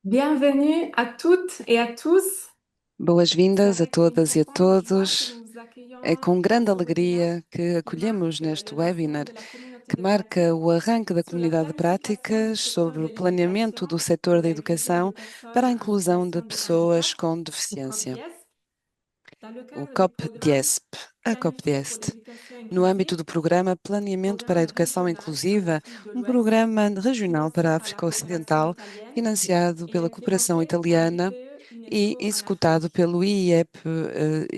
Bienvenue à toutes et à tous. C'est Boas-vindas a avec une todas e a profonde joie que todos. nous vous É accueillons com dans grande ce webinaire alegria que qui marque acolhemos neste le lancement webinar de la communauté que de marca pratique o arranque da sur la comunidade de planification du práticas secteur sobre de o planeamento do l'éducation setor pour da l'inclusion de educação para a personnes en inclusão de situation de handicap, pessoas com ou deficiência, COP-10, dans le o cadre du programme COP-DIESP, a Planifier pour COP-DIEST. l'éducation No âmbito inclusive, do programa Planeamento para a programme Educação régional pour Inclusiva, l'Afrique de um l'Ouest, programa regional para a financé par la África coopération Ocidental, italienne financiado et pela cooperação implémenté par italiana l'IPE e UNESCO en executado Afrique. pelo IEP,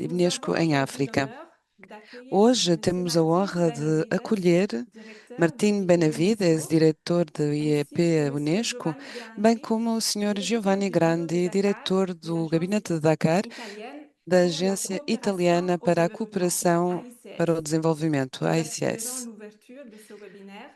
Nous Unesco avons em aujourd'hui África. l'honneur d'accueillir Hoje M. temos a Martin honra de Benavides, acolher directeur de Martim l'IPE Benavides, UNESCO, diretor do ainsi que IEP M. Unesco, Giovanni bem Grandi, como o Sr. directeur Giovanni du bureau de Grandi, Dakar diretor de do l'Agence Gabinete de Dakar, italienne da pour la Agência coopération Italiana au para a développement, Cooperação para o AICS. Desenvolvimento, Nous accélérons AICS. l'ouverture de ce webinaire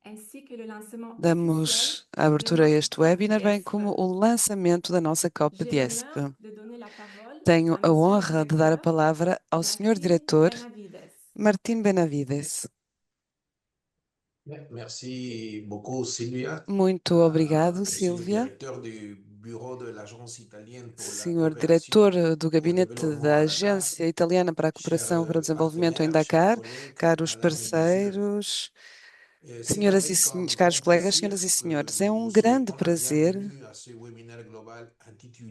ainsi que le lancement officiel Damos a de abertura a notre este COP webinar, bem DIESP. como o lançamento da nossa COP J'ai DIESP. l'honneur de donner la parole Tenho à a Monsieur le honra de dar a directeur palavra ao Sr. Martin Diretor Benavides. Martim Benavides. Merci beaucoup, Sylvia. Muito obrigado, Je suis le Silvia. directeur du bureau de l'Agence italienne pour la Senhor diretor coopération do au Gabinete da développement à Dakar. Agência Italiana para a Chers Cooperação para o Desenvolvimento em partenaires, chers Dakar, collègues, caros mesdames et messieurs, parceiros, c'est senhoras e avec un caros grand colegas, plaisir senhoras e que senhores, é nous um vous grande souhaitons la prazer, bienvenue à ce webinaire global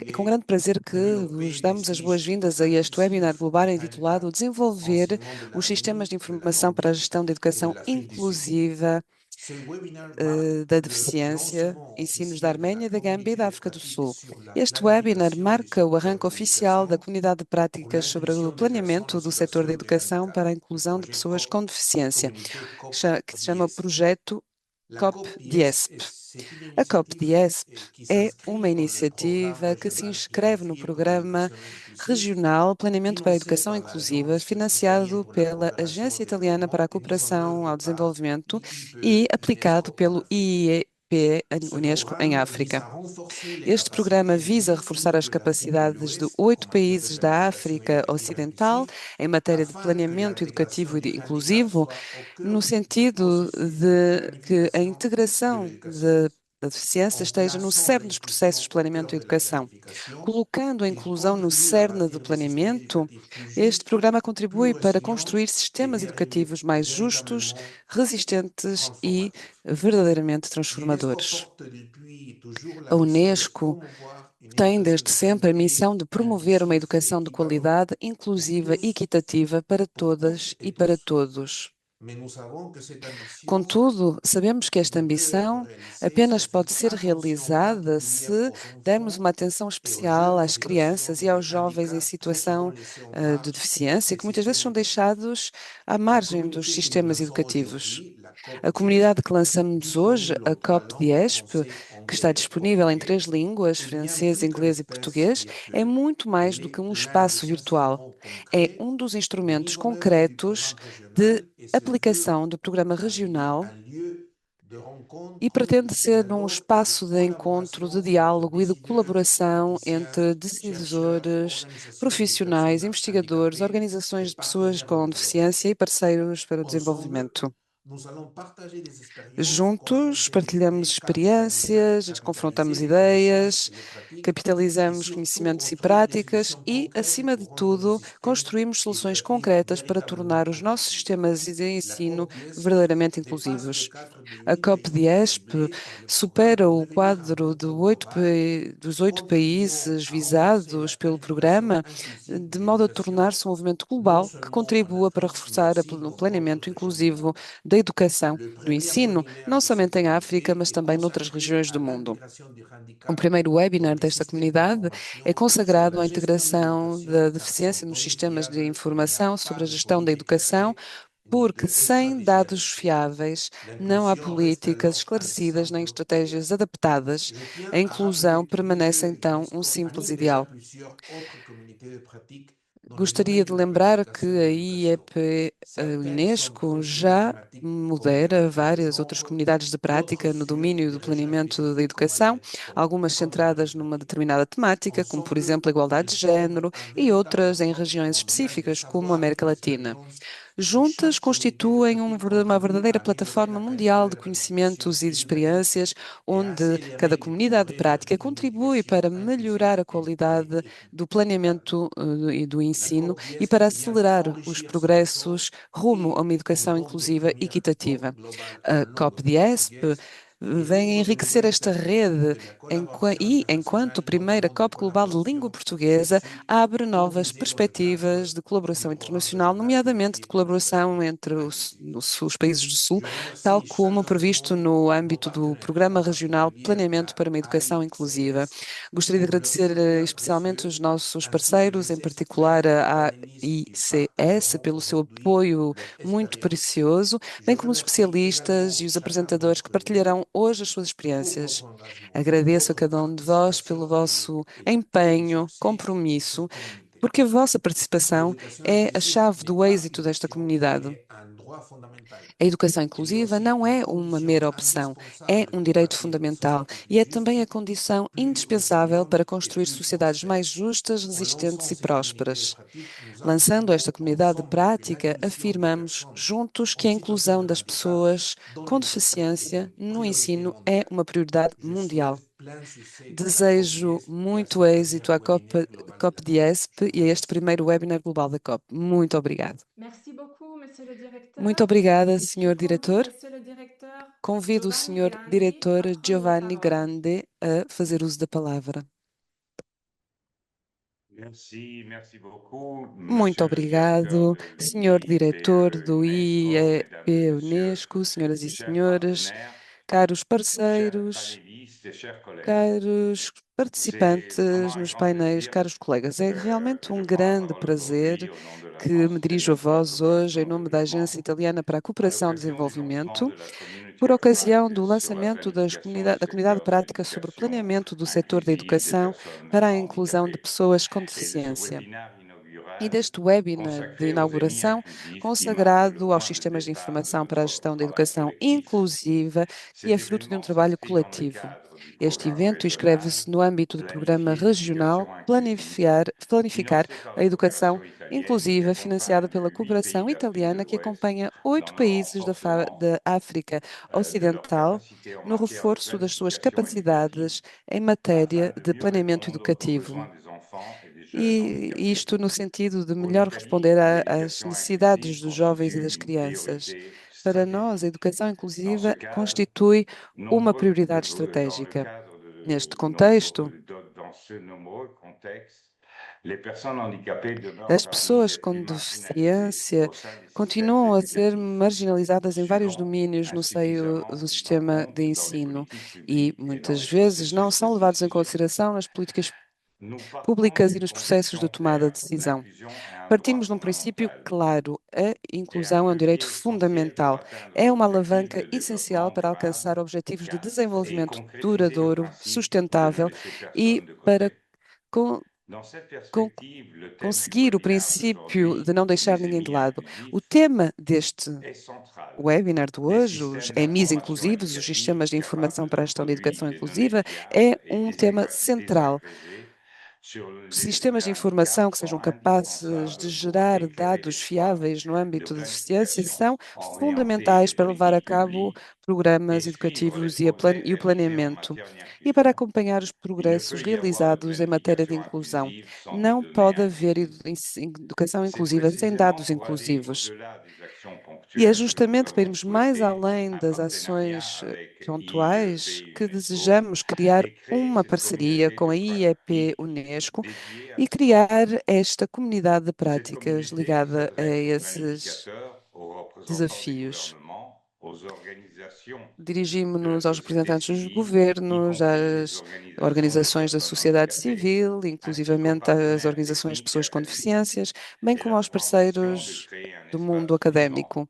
é com intitulé grande prazer que vos Développer des damos as boas-vindas initiatives a este webinar inclusives global en intitulado handicap, Desenvolver enseignement de os sistemas l'avenir de de la informação para a Gambie gestão da et de educação l'Afrique du Sud. inclusiva Ce webinaire marque da le deficiência, lancement ensinos da officiel de la Arménia, da Gâmbia e communauté da de África do pratique Sul. sur la Este webinar planification du marca o secteur arranque de oficial da l'éducation comunidade de pour práticas sobre o l'inclusion des personnes en planeamento do setor da situation de educação para handicap a du inclusão de projet pessoas com COP, deficiência, communiqué que se chama COP-10. Projeto La COP-10, COP-DIESP. c'est une A initiative COP-DIESP qui é s'inscrit uma dans le programme iniciativa que se régional inscreve no planifié pour programa l'éducation inclusive, regional Planeamento para a financé Educação par Inclusiva, l'Agence italienne financiado pour la pela coopération au Agência Italiana développement para a et mis en Cooperação œuvre ao par Desenvolvimento e IIPE aplicado UNESCO en pelo Afrique. IEP Ce Unesco em programme vise África. à renforcer les Este programa capacités visa des reforçar pays as de l'Afrique de capacidades de l'Ouest en 8 países matière de da planification África éducative Ocidental inclusive, em matéria de afin que planeamento l'intégration educativo e du handicap inclusivo, soit au no cœur du sentido processus de de que a planification de integração l'éducation. da deficiência En esteja no plaçant cerne dos processos de l'inclusion au planeamento cœur e de la educação. planification, Colocando a il inclusão no contribue à cerne do bâtir des systèmes planeamento, éducatifs plus este justes, programa plus contribui para résilients construir et sistemas educativos mais justos, véritablement resistentes e transformatifs. verdadeiramente L'UNESCO transformadores. porte depuis toujours A la mission de Unesco promouvoir une tem éducation desde de sempre a qualité, missão de promover uma inclusive et educação de équitable qualidade, pour inclusiva e tous, equitativa para pour toutes todas e et para tous. todos. Mais nous savons que cette ambition Contudo, sabemos que esta ne peut être ambição réalisée apenas sans une pode ser attention realizada particulière se aux dermos uma enfants atenção et aux especial jeunes en às situation crianças e de aos jovens em handicap trop souvent situação laissés en de marge deficiência, des que muitas vezes systèmes são éducatifs. deixados à La margem dos communauté que nous sistemas lançons educativos. aujourd'hui, la A COP-10, comunidade que lançamos hoje, disponible a en trois langues, COP-DIESP, français, que está anglais et disponível em portugais, 3 línguas, est bien francês, plus qu'un inglês e espace português, é virtuel. muito mais Elle do que est um l'un espaço des virtual. instruments É concrets um dos de instrumentos mise en œuvre du concretos programme de régional et se veut aplicação do programa regional un lieu de e rencontre, pretende de ser um dialogue et de espaço de encontro, de collaboration entre diálogo e de décideurs, colaboração praticiens, entre chercheurs, decisores, organisations de profissionais, personnes investigadores, handicapées et organizações de pessoas partenaires de com développement. deficiência e parceiros para o Ensemble, desenvolvimento. nous allons partager des expériences, Juntos, confronter des partilhamos idées, experiências, capitaliser confrontamos les connaissances ideias, et les pratiques et capitalizamos surtout conhecimentos e construire des práticas solutions e, concrètes acima de pour rendre nos tudo, systèmes construímos soluções éducatifs concretas para véritablement tornar os nossos inclusifs. sistemas de La ensino COP-10 verdadeiramente dépasse le inclusivos. cadre des A 8 pays COP-10 ciblés par le programme supera pour o devenir un quadro bon pont global, dos 8 países contribuant à renforcer la visados pelo planification programa, inclusive de de modo a l'éducation, tornar-se um movimento non global que seulement en contribua para Afrique, mais reforçar aussi o dans d'autres planeamento régions du inclusivo monde. da educação, Le do premier ensino, webinaire não de ce somente em África, comité mas est também noutras consacré regiões à do mundo. l'intégration du O handicap primeiro dans webinar les desta systèmes comunidade é d'information sur consagrado la à gestion de integração l'éducation, da car sans deficiência nos données sistemas de fiables, il n'y a informação pas sobre a de gestão da politique educação, éclairée ni porque de sem stratégie dados adaptée. fiáveis não há L'inclusion reste políticas alors un esclarecidas nem simple estratégias idéal. adaptadas. Je tiens A à rappeler inclusão ici permanece que então um l'UNESCO simples anime déjà ideal. plusieurs autres communautés de pratique dans le Gostaria domaine de de la lembrar que planification de a l'éducation. IEP, a Certaines sont Unesco, très já significatives, modera comme par várias outras exemple comunidades de d'autres prática no sur domínio des do régions planeamento da spécifiques comme, educação, algumas comme le Maghreb centradas numa latino. determinada temática, como por exemplo a Ensemble, igualdade ils de forment género, un e véritable outras em bloc regiões mondial de específicas, como a savoir et América Latina. d'expérience juntas constituem uma verdadeira plataforma mundial de réflexion conhecimentos e de climatique experiências, et onde cada accélérer comunidade de l'innovation de prática contribui communication para melhorar inclusive a et qualidade do équitable. planeamento, e do ensino L'accord e para d'IESP vient acelerar os enrichir ce méthode progressos rumo a et uma en educação tant que inclusiva e première COP equitativa. globale à A Londres COP-DIESP portugaise, elle vem ouvre de enriquecer nouvelles esta perspectives rede de la collaboration e, enquanto internationale, primeira notamment de COP Global de Língua collaboration Portuguesa, scientifique abre au novas deuxième cadre perspectivas de du colaboração programme internacional, régional nomeadamente de scientifique de colaboração entre Asie-Pacifique. os países do Sul, Je tal remercie como previsto chaleureusement no nos âmbito do partenaires, Programa en Regional particulier Planeamento la para uma Educação Inclusiva. AICS, Gostaria de pour leur agradecer soutien especialmente précieux os nossos ainsi que parceiros, em les experts particular a organismes qu'ils AICS, partageront pelo seu aujourd'hui apoio leur muito expérience. precioso, Je bem como os remercie especialistas e également os chacun apresentadores que d'entre vous partilharão hoje as suas pour experiências. votre engagement, Agradeço a votre cada um de vós pelo participation vosso est la clé du empenho, succès de compromisso, cette communauté. porque a vossa participação L'éducation é a inclusive chave n'est do pas êxito une desta option, comunidade. mais un droit fondamental. A educação Elle est inclusiva aussi não une é uma condition mera opção, é indispensable um pour direito bâtir une fundamental société plus e é também juste, a condição plus indispensável para résiliente et construir plus sociedades mais prospère. justas, En resistentes lançant e ces communautés de prósperas. pratique, nous Lançando esta affirmons comunidade de ensemble que prática, l'inclusion des afirmamos personnes juntos en que a inclusão situation de das handicap pessoas dans com l'éducation est deficiência une no priorité ensino é mondiale. uma prioridade Je mundial. souhaite plein succès à la Desejo COP-10 et à muito ce premier êxito à webinaire global de la COP. Je COP-DIESP vous e a este remercie. primeiro webinar global da COP. Muito obrigado. Merci beaucoup, monsieur le Muito directeur. obrigada, Je senhor convie diretor. monsieur le directeur Convido o Giovanni senhor Grandi diretor à prendre la Giovanni parole. Grande a fazer uso da palavra. Merci beaucoup, Muito monsieur le directeur obrigado, de senhor diretor l'IPE do UNESCO, mesdames et IEP messieurs, Unesco, senhoras e chers senhores, partenaires, caros chers parceiros, panélistes et chers collègues. caros C'est vraiment participantes un nos grand painéis, plaisir caros colegas. É realmente que je um prends la grande parole aujourd'hui prazer au nom de que me l'Agence dirijo a italienne pour la vós hoje em coopération et le nome da développement Agência Italiana para a à Cooperação e l'occasion du lancement Desenvolvimento, de la Community por of ocasião do Practice sur la lançamento planification du da Comunidade de secteur de Prática sobre o l'éducation planeamento do setor da inclusive des educação personnes para a inclusão de handicapées pessoas com et de ce deficiência. webinaire E inaugural deste webinar de consacré aux ENI inauguração, inclusifs qui marque le consagrado aos point de sistemas de départ de informação para a notre gestão da travail educação collectif. inclusiva, que é Cet fruto de um événement trabalho s'inscrit dans le coletivo. cadre du Este programme evento régional inscreve-se no âmbito do Programa Planifier Regional l'éducation inclusive, Planificar financé par a la Educação coopération italienne qui Inclusiva, financiada accompagne pela 8 pays cooperação d'Afrique de italiana, que l'Ouest acompanha dans 8 leur países renforcement da África de leur Ocidental capacité en no matière de reforço das suas planification éducative capacidades em afin matéria de de mieux planeamento répondre aux educativo. besoins des enfants et des jeunes E handicapés. isto no sentido de Pour melhor l'Italie, responder às l'éducation inclusive necessidades dos jovens e constitue das une crianças. priorité Para nós, a stratégique. educação Dans ce inclusiva cadre, constitui uma nombreux, prioridade dans le estratégica. cadre Neste de contexto, dans ce nombreux contexte, les personnes handicapées demeurent as parmi pessoas les plus com marginalisées deficiência au sein des systèmes continuam a ser éducatifs. marginalizadas em vários Souvent, domínios no seio insuffisamment do pris en sistema de compte dans les ensino politiques e publiques et dans muitas les vezes não processus de são levados em décision. consideração nas políticas Nous partons públicas e d'une nos processos de conviction tomada claire, de decisão. l'inclusion est un droit Partimos de um princípio fondamental claro: a et un inclusão é um direito levier essentiel pour fundamental, atteindre é uma l'objectif alavanca de essencial développement para alcançar durable objetivos de 4 et desenvolvimento concrétiser le duradouro, principe de ne sustentável laisser e personne de para côté. con- Dans cette con- perspective, le thème du conseguir o webinaire princípio de d'aujourd'hui, não deixar les ninguém de émis lado. O inclusifs, tema deste est central. webinar de Les hoje, os systèmes EMIs d'information inclusivos, os sistemas éducative de informação capables para de a gestão da produire educação des données inclusiva, fiables é et um tema central. désagrégées sur Sistemas de le handicap informação que sejam sont capazes de indispensables pour gerar éclairer dados les choix fiáveis no de âmbito da deficiência planification, são orienter les fundamentais para levar a politiques cabo publiques programas et suivre les educativos progrès e o réalisés en planeamento matière e para d'inclusion. acompanhar os Il ne progressos peut y avoir de realizados em matéria de planification inclusão. inclusive sans des Não données pode haver inclusives. educação C'est inclusiva sem précisément dados pour aller inclusivos. au-delà des actions E é ponctuelles que nous justamente para avons irmos mais souhaité além un das partenariat ações avec pontuais IEP que UNESCO desejamos criar et créer uma cette parceria communauté com de a IEP pratique Unesco dédiée à e cet criar enjeu. esta comunidade de Cette práticas communauté qui ligada a s'adresse aux esses planificateurs, aux représentants des desafios. gouvernements, aux organisations de la Dirigimos-nos aos société representantes dos civile, y governos, compris les às organisations des organizações da personnes sociedade handicapées, civil, ainsi qu'aux inclusivamente às partenaires organizações de techniques et pessoas com académiques. deficiências, bem Et como aos notre ambition de parceiros créer un do mundo espace vivant académico.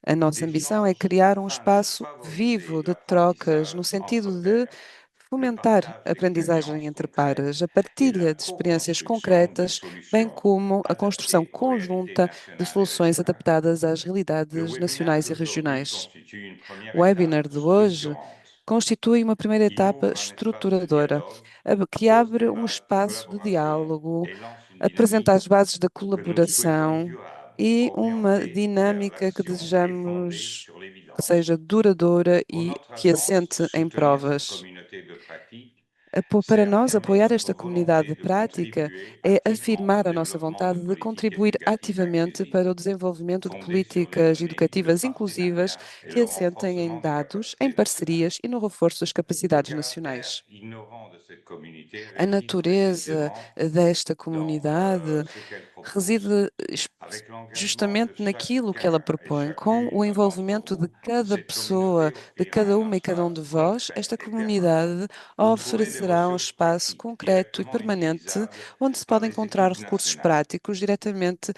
A nossa ambição é d'échange criar um afin de espaço vivo favoriser de trocas, no l'apprentissage entre sentido de pairs, le fomentar partage a aprendizagem d'expériences entre concrètes pares, a et la partilha de experiências co-construction de concretas, bem solutions como a construção adaptées aux réalités conjunta de nationales et soluções régionales. adaptadas às Le realidades webinaire nacionais e d'aujourd'hui regionais. constitue une première O webinar étape de hoje structurante constitui uma primeira qui etapa ouvre un espace de estruturadora, dialogue, que pose abre des um bases de espaço de collaboration diálogo, et lance une apresenta dynamique as bases da que nous souhaitons colaboração durable e uma orientée vers dinâmica que l'action et fondée desejamos sur que l'évidence. seja duradoura Pour e notre que agence, assente em soutenir cette provas. communauté de pratique, Para c'est nós, affirmer apoiar esta notre comunidade volonté de de prática contribuer é activement au afirmar a nossa développement de vontade de politiques contribuir éducatives ativamente inclusives, para o desenvolvimento de fondées sur les políticas données, le educativas inclusivas partenariat et que le assentem em renforcement des dados, em capacités nationales. parcerias e no reforço das Le capacidades caractère nacionais. innovant de cette communauté A réside natureza précisément desta dans comunidade ce qu'elle propose. reside Avec l'engagement justamente de naquilo que ela chacun et propõe, com o chacune d'entre envolvimento de vous, cada cette communauté pessoa, de offrira cada un uma e cada um de espace vós. concret Esta et permanent comunidade où trouver des oferecerá um ressources espaço pratiques concreto e directement permanente utilisables onde se par podem les encontrar équipes recursos nationales. práticos diretamente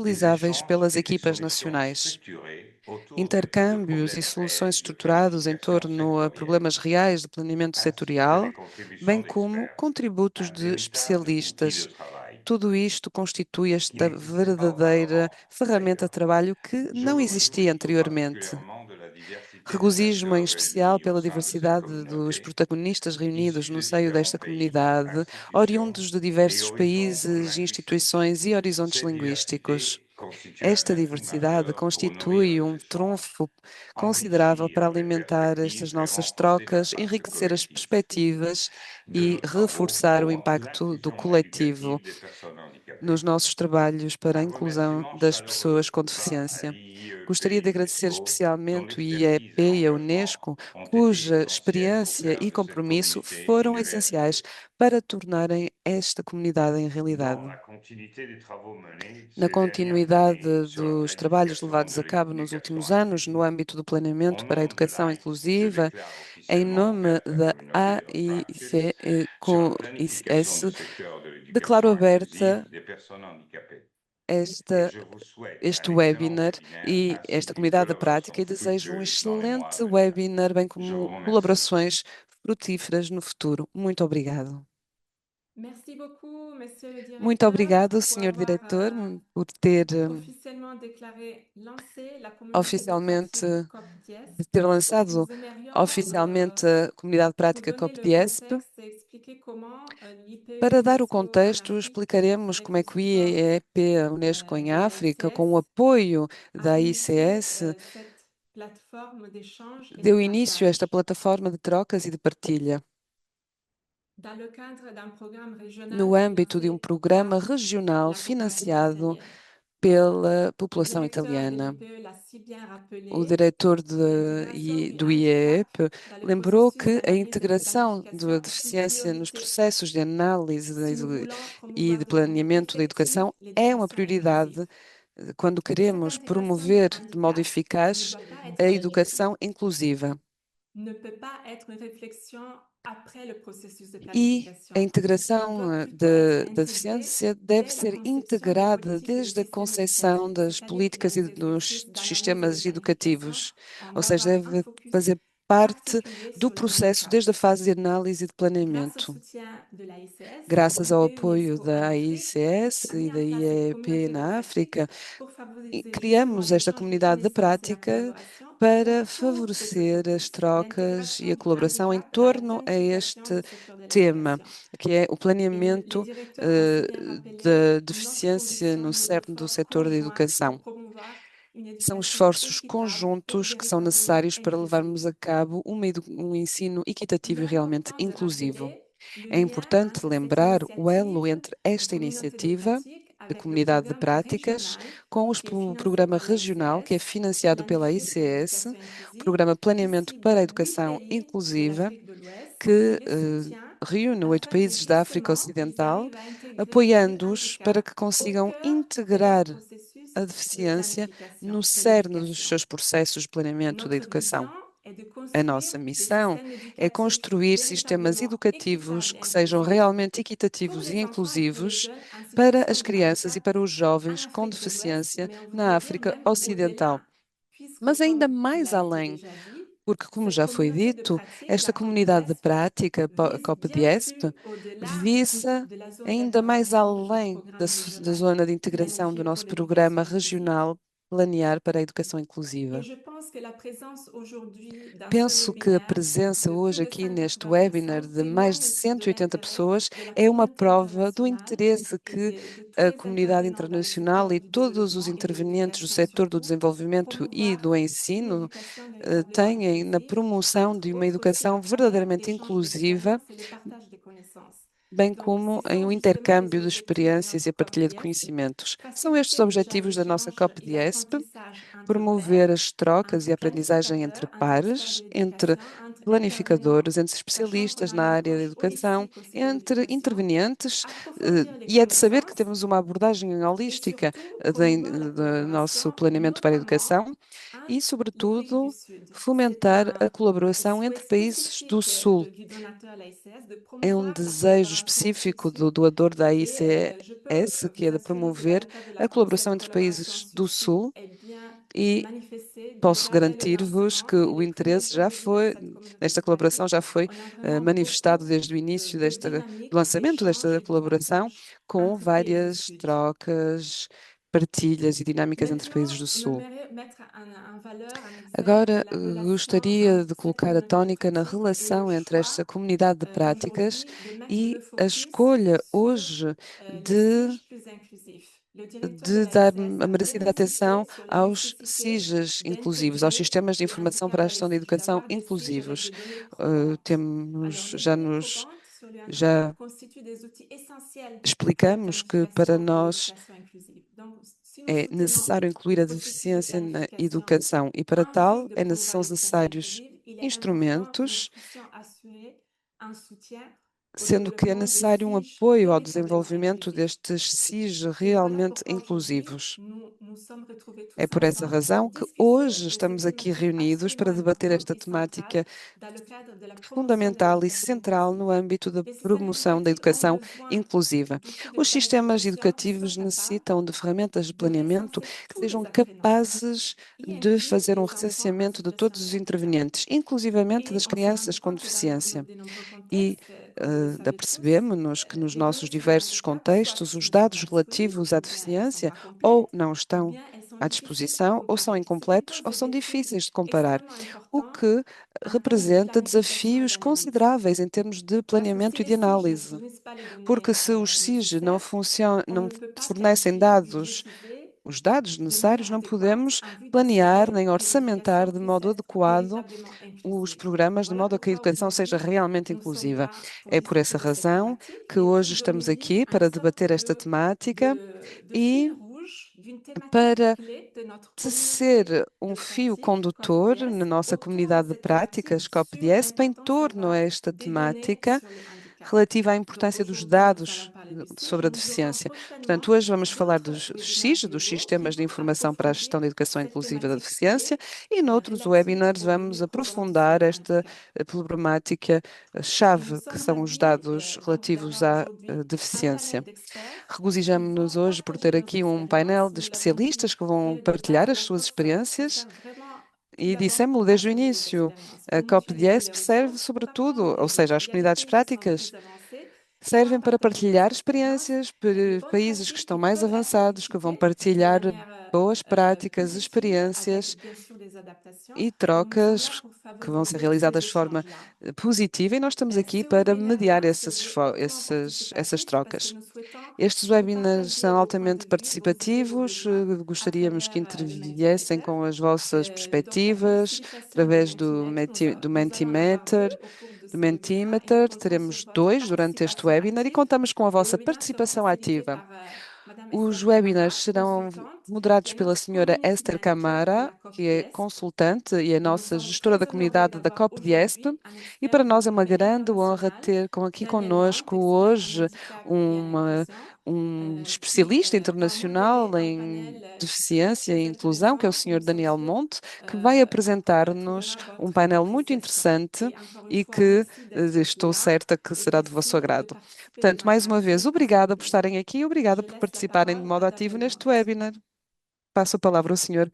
Des utilizáveis échanges pelas et des equipas solutions nacionais. structurées autour de Intercâmbios e problèmes soluções réels de estruturados em planification torno a sectorielle, problemas reais de planeamento ainsi que des setorial, bem contributions como d'experts. contributos Un de véritable outil de especialistas. travail Tudo isto constitui qui esta n'existait pas verdadeira auparavant, ferramenta de d'ailleurs. trabalho que Je não me existia réjouis tout anteriormente. particulièrement de la diversité des Regozijo-me em acteurs especial réunis au pela sein de cette diversidade dos communauté, protagonistas reunidos issus no de seio différents desta pays, comunidade, institutions oriundos de et diversos horizons países, linguistiques. instituições e horizontes Cette linguísticos. diversité constitue un Esta atout diversidade majeur pour constitui nourrir um l'échange, trunfo considerável para enrichir les alimentar estas perspectives et nossas renforcer trocas, l'impact enriquecer as collectif perspectivas de e nos travaux reforçar o pour impacto do l'inclusion coletivo éducative des personnes handicapées. nos nossos trabalhos para a Un inclusão remerciement das chaleureux pessoas com va à deficiência. Gostaria de agradecer l'IEP-UNESCO, dont especialmente o l'expertise et IEP e a l'engagement Unesco, ont été cuja essentiels pour experiência faire e de cette compromisso communauté foram une essenciais réalité. para tornarem esta comunidade em Dans realidade. la continuité des travaux menés Na ces dernières années continuidade sur la dos trabalhos planification levados de a cabo nos l'éducation últimos anos no inclusive, âmbito do au planeamento para a nom de educação l'AICE, je inclusiva, déclare em officiellement nome ouverte la da communauté de practice AIC, sur la com planification du ICS, secteur de declaro l'éducation aberta inclusive des personnes handicapées. Et esta je vous souhaite un este excellent webinar webinaire e ainsi esta qu'une comunidade da prática collaboration e desejo um fructueuse dans les mois à excelente venir. webinar, bem Je vous como remercie. colaborações frutíferas no futuro. Muito obrigado. Merci beaucoup, monsieur le Muito directeur, obrigado, pour senhor avoir diretor, por ter officiellement déclaré lancer la communauté de oficialmente pratique COP10. de ter lançado Nous aimerions oficialmente a comunidade vous prática donner le COP-DIESP. contexte et expliquer comment Para dar o l'IPE-UNESCO en contexto, Afrique, explicaremos avec como le é que o support IEP, a Unesco em de África, com o l'AICS, apoio a da initié ICS, cette plateforme d'échange et de deu início a esta partage. plataforma de trocas e de partilha, Dans le cadre d'un programme régional no âmbito de um financé programa par regional la population financiado italienne. pela Le população directeur de italiana. l'IPE l'a si bien O rappelé, diretor l'intégration du do handicap IEP dans le lembrou processus que a d'analyse et de integração da planification est une deficiência nos priorité processos de análise si nous voulons e promouvoir de de manière planeamento da effective educação é uma l'éducation inclusive. prioridade quando Et cette queremos intégration du promover de modo handicap ne eficaz doit pas a être, educação inclusiva. ne peut pas être une réflexion après le processus de E a planification. Elle integração doit plutôt être da intégrée deficiência deve dès la ser conception des integrada politiques et des desde a systèmes concepção éducatifs, das c'est-à-dire qu'il y a políticas un e dos processus d'analyse et de sistemas planification educativos, en ou seja, avoir un deve focus fazer parte particulier do sur le processo handicap. desde a fase de análise e de Grâce au planeamento. soutien de l'AICS, Graças ao l'IPE apoio UNESCO en da Afrique AICS a e mis da en place cette IEP communauté de na pratique África, pour e favoriser justement criamos esta l'échange de comunidade de connaissances et la prática collaboration para autour de ce favorecer as focus, trocas e l'intégration a du colaboração em handicap dans la torno a planification este du secteur de tema, l'éducation. que é o Et les planeamento directeurs ont si bien da rappelé notre deficiência ambition, no nos cerne do efforts setor da conjoints pour educação. promouvoir une São éducation esforços équitable et conjuntos que são véritablement necessários para inclusive. levarmos a cabo um ensino equitativo Il e est realmente important de inclusivo. rappeler le É lien importante entre cette lembrar o elo initiative entre de esta communauté de iniciativa pratique de avec le comunidade de programme práticas régional com qui est o financé programa par regional que é l'AICS, financiado pela planifié pour ICS, l'éducation inclusive, Programa Planeamento ici para a de 8 Educação pays de Inclusiva, l'Afrique de l'Ouest, que qui les soutient reúne 8 afin que países da África justement ils Ocidental, arrivent à intégrer le apoiando-os para handicap que au consigam cœur de leur integrar processus a de deficiência planification no de cerne dos l'éducation. seus processos de planeamento da Notre educação. vision est de A construire nossa des missão systèmes é éducatifs construir sistemas véritablement educativos équitables et que sejam inclusifs realmente pour equitativos e les enfants et pour les inclusivos jeunes en para situation as de crianças e handicap para os en jovens com Afrique de l'Ouest, deficiência mais on voudrait na dire África même Ocidental. au-delà, puisque Mas ainda comme il mais a été além, déjà dit, porque, como cette já foi communauté de dito, pratique, la esta comunidade de COP-DIESP, prática, vise bien COP-DIESP, plus au-delà visa de la zone ainda mais d'intervention de notre além programme da régional, zona de integração do planifié pour nosso programa l'éducation inclusive. regional planear para a educação Et inclusiva. je pense que la présence aujourd'hui d'un seul Penso que a webinaire presença de plus hoje de aqui 50 neste webinar participations de mais de témoigne de 180 l'intérêt pessoas de la é uma communauté prova do internationale interesse et que de tous a les comunidade intervenants dans le internacional secteur e du todos os développement et de intervenientes do l'éducation setor do surtout pour desenvolvimento e promouvoir do une ensino éducation véritablement têm na inclusive, promoção de entre uma autres aussi educação à travers verdadeiramente l'échange inclusiva, d'expériences et le partage des connaissances. bem Donc, como ce em sont um justement les intercâmbio de objectifs de experiências e notre a partilha de COP-DIESP, conhecimentos. São estes os faciliter déjà objetivos da nossa l'échange et COP-DIESP: l'apprentissage entre promover pairs, as trocas e entre a aprendizagem entre planificateurs, entre experts pares, de entre l'éducation, entre intervenants, planificadores, entre sachant qu'on especialistas a na une área da approche educação, holistique aussi de entre l'éducation, intervenientes, approfondir les e é de saber que connaissances temos uma abordagem et holística surtout promouvoir la do nosso collaboration, planeamento para a notamment educação e, entre les pays du sobretudo, Sud. C'est fomentar a un colaboração souhait entre países do spécifique Sul. du donateur à l'AICS de É um promouvoir la desejo collaboration específico do Sud-Sud. doador da Et ICS, je peux que é vous de assurer que dans le promover cadre a colaboração cette entre collaboration países do Sud-Sud Sul, est bien e manifestée posso déjà dès le garantir-vos lancement que et o les interesse já premiers jours de foi, cette communauté nesta de colaboração já pratique. foi On a vraiment manifestado beaucoup desde o início de do dynamique, lançamento desta d'échange et de colaboração, partage com entre pays du várias Sud. trocas, partilhas e dinâmicas entre países Maintenant, do Sul. j'aimerais mettre en valeur, en exergue Agora, la relation gostaria entre de cette colocar a communauté de tónica na pratique et le relação entre choix esta comunidade de práticas d'aujourd'hui de mettre e le a focus escolha sur hoje les de, SIG plus inclusifs. Le directeur de de dar l'ASS a a bien merecida atenção insisté sur la aos nécessité SIGs inclusivos, aos d'intégrer sistemas de les informação para a indicateurs gestão da ici, educação d'avoir des SIG avec inclusivos. des données probantes. Alors, les données probantes sur le handicap Já constituent des outils essentiels pour la explicamos que para planification et nós l'éducation inclusive. Donc, si nous é soutenons necessário incluir le a processus de deficiência na planification educação e, para en vue tal, de são promouvoir l'éducation necessários inclusive, il est important que nous instrumentos, puissions assurer un soutien au sendo que é développement des necessário um SIG apoio ao véritablement desenvolvimento inclusifs. destes SIS Et voilà realmente pourquoi aujourd'hui, inclusivos. nous sommes retrouvés É tous por essa ensemble pour razão que discuter hoje de ces estamos aqui thématiques reunidos para absolument debater importantes esta et centrales temática dans le cadre de la promotion de fundamental e l'éducation central no inclusive. âmbito da Les systèmes promoção da éducatifs ont educação besoin inclusiva. d'outils de Os sistemas planification qui sont educativos capables necessitam de ferramentas de de planeamento recenser que tous les sejam apprenants, capazes y de inclus fazer um les enfants en recenseamento de situation todos de os handicap. intervenientes, inclusivamente Et das on s'est rendu crianças com compte que dans deficiência. de nombreux E contextes, comme vous le savez tous, apercebemos-nos que nos les données nossos sur le diversos handicap, soit contextos, os ne sont dados pas disponibles, relativos à ou bien elles ne sont deficiência pas ou complètes, não ou estão bien elles sont à difficiles à disposição, ou são comparer. Ce qui incompletos, pose ou des são défis difíceis de comparar, extrêmement o importants que en termes de representa planification et desafios d'analyse. consideráveis em termos de Parce que si planeamento e les de SIG ne análise. fournissent pas les Porque données se os SIG nécessaires, on não ne peut pas fornecem planifier ni dados, décider os dados de manière necessários, não adéquate podemos en vue planear d'assurer nem que l'éducation orçamentar de puisse modo être adequado véritablement os inclusive. programas, de Voilà modo a que a pourquoi educação seja aujourd'hui, realmente nous sommes inclusiva. là pour É por essa discuter de cette razão thématique que et hoje pour donner estamos vie aqui à une para sorte debater esta temática de e fil rouge d'une thématique para clé de notre communauté tecer um de fio pratique, condutor na COP-DIESP, nossa autour de comunidade de cette thématique práticas sur COP-DIESP em l'importance torno a d'avoir esta des données temática sur le handicap. relativa à Donc importância dos aujourd'hui, nous allons dados parler des SIG sobre et a nous aurons deficiência. prochainement Portanto, hoje vamos falar d'autres dos webinaires SIG, dos globaux qui Sistemas de vont Informação para a Gestão approfondir da Educação cette Inclusiva da thématique clé Deficiência, e noutros relative webinars aux données vamos probantes sur aprofundar le esta handicap. problemática Et nous chave, que sommes são os ravis dados donc relativos d'avoir à aujourd'hui un deficiência. panel d'experts qui Regozijamo-nos vont hoje por partager ter leurs aqui um painel expériences. de Nous l'avons dit especialistas que vão dès le partilhar départ, as la suas COP se experiências. sert vraiment tout E d'abord dissemos-lo pour desde o partager les início, expériences, a pour mutualiser les COP-DIESP serve ressources, pour apprendre sobretudo, ou seja, as il y a des comunidades pays qui sont práticas plus avancés, qui vont servem para partager leurs partilhar expériences experiências et des para bonnes países que pratiques estão qui mais peuvent être avançados, que vão appliquées de partilhar manière boas práticas, positive, experiências avec bien sûr des adaptations. e Et nous sommes là trocas pour que vão ser favoriser ces realizadas de forma échanges-là. positiva, e nós estamos aqui Ce para mediar webinaire-là, essas, c'est hautement essas participatif parce que trocas. nous souhaitons Estes vous webinars partager são vos points de altamente vue, vos idées, vos participativos. besoins à Gostaríamos que travers le interviessem Mentimeter. com as vossas Donc, la perspectivas, facilitation du através Mentimeter, do nous allons avoir deux Mentimeter, au cours de do ce webinaire et nous Mentimeter. comptons sur Teremos votre dois durante este participation webinar e active. contamos com a Les vossa webinaires seront participação facilités ativa. par Madame Os Esther webinars Camara, serão consultante moderados et pela notre senhora community Esther manager de Camara, la que é COP-DIESP. consultante e é a Et nous nossa sommes gestora très da honorés comunidade da d'avoir COP-DIESP. aujourd'hui un E para expert du nós é uma renommée grande honra internationale, ter aqui Daniel Mont, conosco expert en hoje handicap et en uma, inclusion, especialista va modérer internacional un em panel deficiência très e inclusão, que é o intéressant que Sr. nous sommes Daniel sûrs Monte, que vai apresentar-nos trouvera um votre painel muito appréciation. interessante Et encore une e fois, que merci d'être estou là certa que et será de vosso merci de agrado. participer de Portanto, mais manière uma vez, active à ce obrigada por webinaire. estarem aqui e obrigada Je por laisse la participarem de parole modo à ativo Daniel neste Monte. webinar. Passo a palavra ao Sr.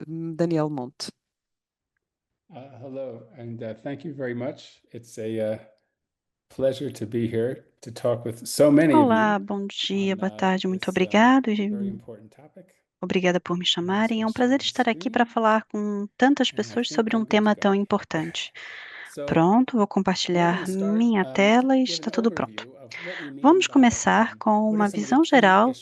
Daniel Monte. Hello, and thank you very much. It's a pleasure to be here to talk with so many of Olá, you bom dia, on boa tarde, muito this obrigado. very important topic. Obrigada por me chamarem. É um prazer estar aqui para falar com tantas pessoas sobre um tema tão importante. Pronto, vou compartilhar minha tela e está tudo pronto. Vamos começar com uma visão geral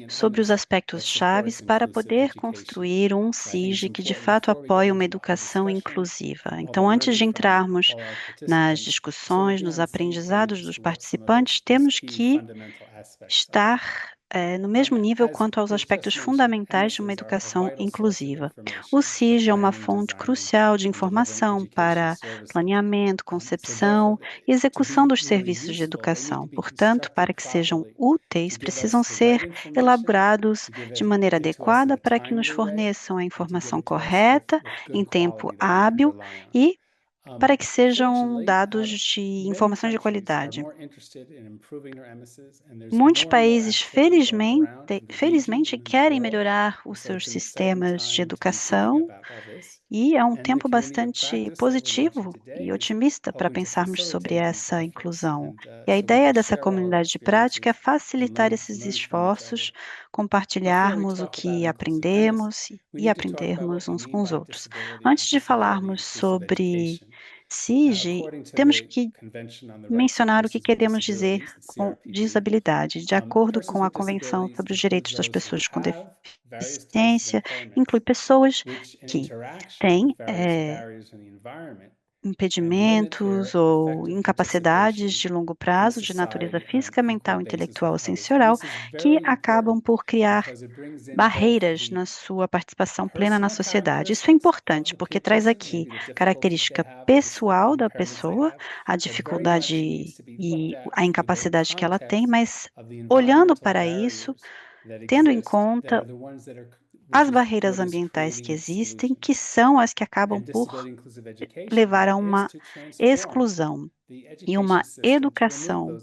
sobre os aspectos chaves para poder construir um SIG que de fato apoie uma educação inclusiva. Então, antes de entrarmos nas discussões, nos aprendizados dos participantes, temos que estar no mesmo nível quanto aos aspectos fundamentais de uma educação inclusiva. O SIG é uma fonte crucial de informação para planeamento, concepção e execução dos serviços de educação. Portanto, para que sejam úteis, precisam ser elaborados de maneira adequada para que nos forneçam a informação correta, em tempo hábil e para que sejam dados de informações de qualidade. Muitos países, felizmente, querem melhorar os seus sistemas de educação e é um tempo bastante positivo e otimista para pensarmos sobre essa inclusão. E a ideia dessa comunidade de prática é facilitar esses esforços, compartilharmos o que aprendemos e aprendermos uns com os outros. Antes de falarmos sobre SIG, temos que mencionar o que queremos dizer com disabilidade. De acordo com a Convenção sobre os Direitos das Pessoas com Deficiência, inclui pessoas que têm impedimentos ou incapacidades de longo prazo de natureza física, mental, intelectual ou sensorial que acabam por criar barreiras na sua participação plena na sociedade. Isso é importante porque traz aqui característica pessoal da pessoa, a dificuldade e a incapacidade que ela tem, mas olhando para isso, tendo em conta as barreiras ambientais que existem, que são as que acabam por levar a uma exclusão e uma educação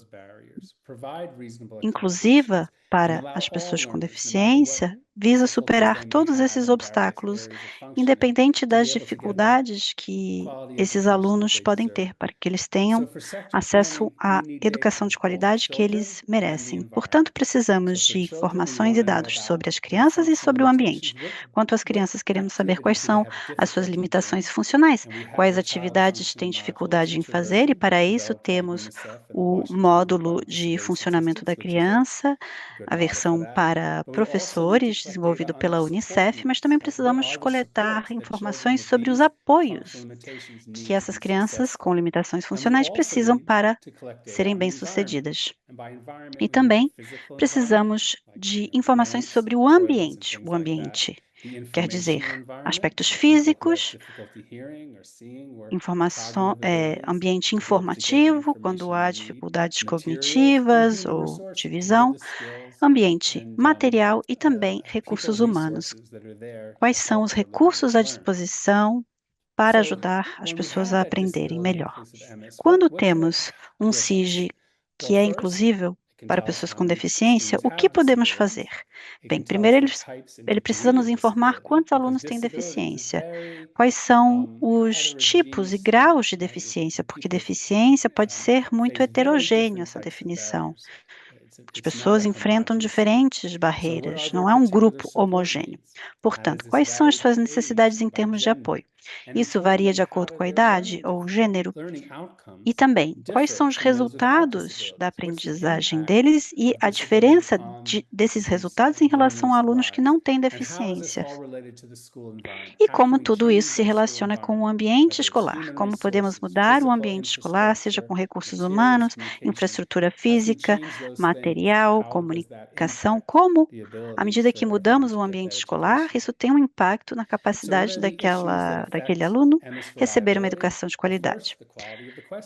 inclusiva para as pessoas com deficiência visa superar todos esses obstáculos, independente das dificuldades que esses alunos podem ter, para que eles tenham acesso à educação de qualidade que eles merecem. Portanto, precisamos de informações e dados sobre as crianças e sobre o ambiente. Quanto às crianças, queremos saber quais são as suas limitações funcionais, quais atividades têm dificuldade em fazer, e para isso temos o módulo de funcionamento da criança, a versão para professores, desenvolvido pela Unicef, mas também precisamos coletar informações sobre os apoios que essas crianças com limitações funcionais precisam para serem bem-sucedidas. E também precisamos de informações sobre o ambiente. O ambiente quer dizer aspectos físicos, ambiente informativo, quando há dificuldades cognitivas ou de visão, ambiente material e também recursos humanos. Quais são os recursos à disposição para ajudar as pessoas a aprenderem melhor? Quando temos um SIG que é inclusivo para pessoas com deficiência, o que podemos fazer? Bem, primeiro ele precisa nos informar quantos alunos têm deficiência, quais são os tipos e graus de deficiência, porque deficiência pode ser muito heterogêneo, essa definição. As pessoas enfrentam diferentes barreiras, não é um grupo homogêneo. Portanto, quais são as suas necessidades em termos de apoio? Isso varia de acordo com a idade ou gênero? E também, quais são os resultados da aprendizagem deles e a diferença desses resultados em relação a alunos que não têm deficiência? E como tudo isso se relaciona com o ambiente escolar? Como podemos mudar o ambiente escolar, seja com recursos humanos, infraestrutura física, material, comunicação? Como, à medida que mudamos o ambiente escolar, isso tem um impacto na capacidade daquele aluno receber uma educação de qualidade?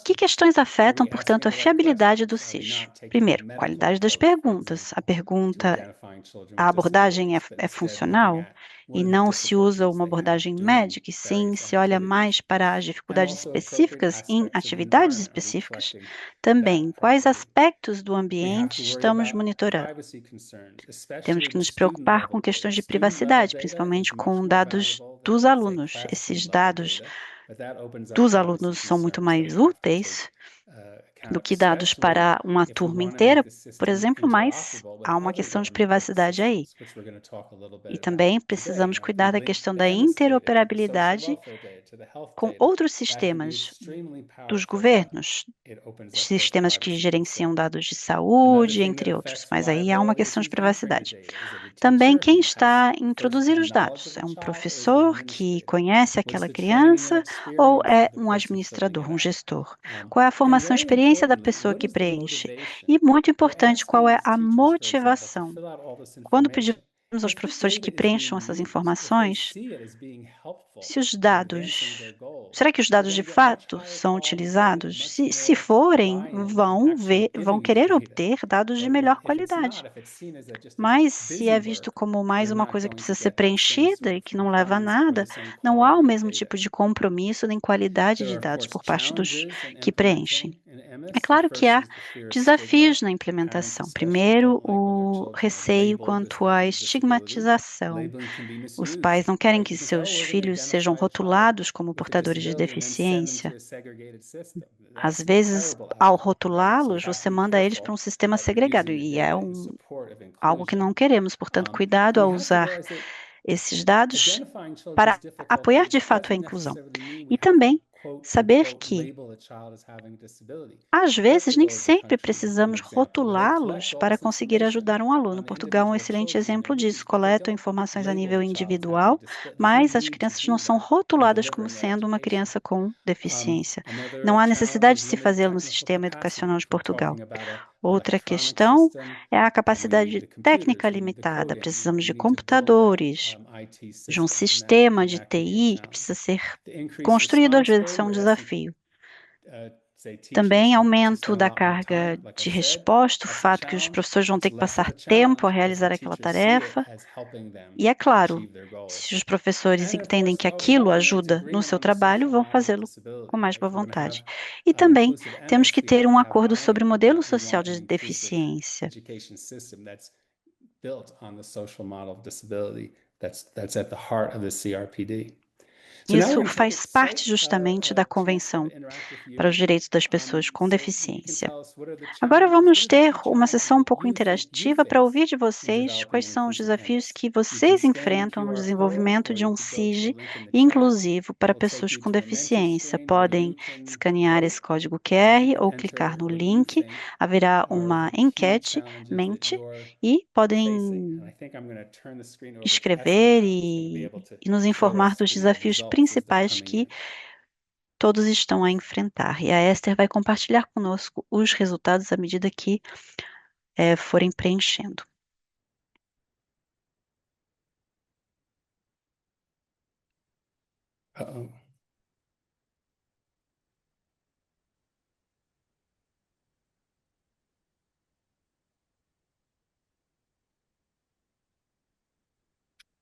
Que questões afetam, portanto, a fiabilidade do SIG? Primeiro, qualidade das perguntas. A abordagem é funcional e não se usa uma abordagem médica, e sim se olha mais para as dificuldades específicas em atividades específicas. Também, quais aspectos do ambiente estamos monitorando? Temos que nos preocupar com questões de privacidade, principalmente com dados dos alunos. Esses dados dos alunos são muito mais úteis do que dados para uma turma inteira, por exemplo, mas há uma questão de privacidade aí. E também precisamos cuidar da questão da interoperabilidade com outros sistemas dos governos, sistemas que gerenciam dados de saúde, entre outros, mas aí há uma questão de privacidade. Também quem está a introduzir os dados? É um professor que conhece aquela criança ou é um administrador, um gestor? Qual é a formação e experiência da pessoa que preenche? E, muito importante, qual é a motivação? Quando pedimos aos professores que preencham essas informações, se os dados, será que os dados de fato são utilizados? Se forem, vão querer obter dados de melhor qualidade. Mas se é visto como mais uma coisa que precisa ser preenchida e que não leva a nada, não há o mesmo tipo de compromisso nem qualidade de dados por parte dos que preenchem. É claro que há desafios na implementação. Primeiro, o receio quanto à estigmatização. Os pais não querem que seus filhos sejam rotulados como portadores de deficiência. Às vezes, ao rotulá-los, você manda eles para um sistema segregado, e é algo que não queremos. Portanto, cuidado ao usar esses dados para apoiar de fato a inclusão. E também saber que, às vezes, nem sempre precisamos rotulá-los para conseguir ajudar um aluno. Portugal é um excelente exemplo disso. Coletam informações a nível individual, mas as crianças não são rotuladas como sendo uma criança com deficiência. Não há necessidade de se fazê-lo no sistema educacional de Portugal. Outra questão é a capacidade técnica limitada. Precisamos de computadores, de um sistema de TI que precisa ser construído, às vezes isso é um desafio. Também aumento da carga de resposta, o fato que os professores vão ter que passar tempo a realizar aquela tarefa. E é claro, se os professores entendem que aquilo ajuda no seu trabalho, vão fazê-lo com mais boa vontade. E também temos que ter um acordo sobre o modelo social de deficiência. Isso faz parte justamente da Convenção para os Direitos das Pessoas com Deficiência. Agora vamos ter uma sessão um pouco interativa para ouvir de vocês quais são os desafios que vocês enfrentam no desenvolvimento de um SIG inclusivo para pessoas com deficiência. Podem escanear esse código QR ou clicar no link, haverá uma enquete, e podem escrever e nos informar dos desafios principais que todos estão a enfrentar. E a Esther vai compartilhar conosco os resultados à medida que forem preenchendo. Uh-oh.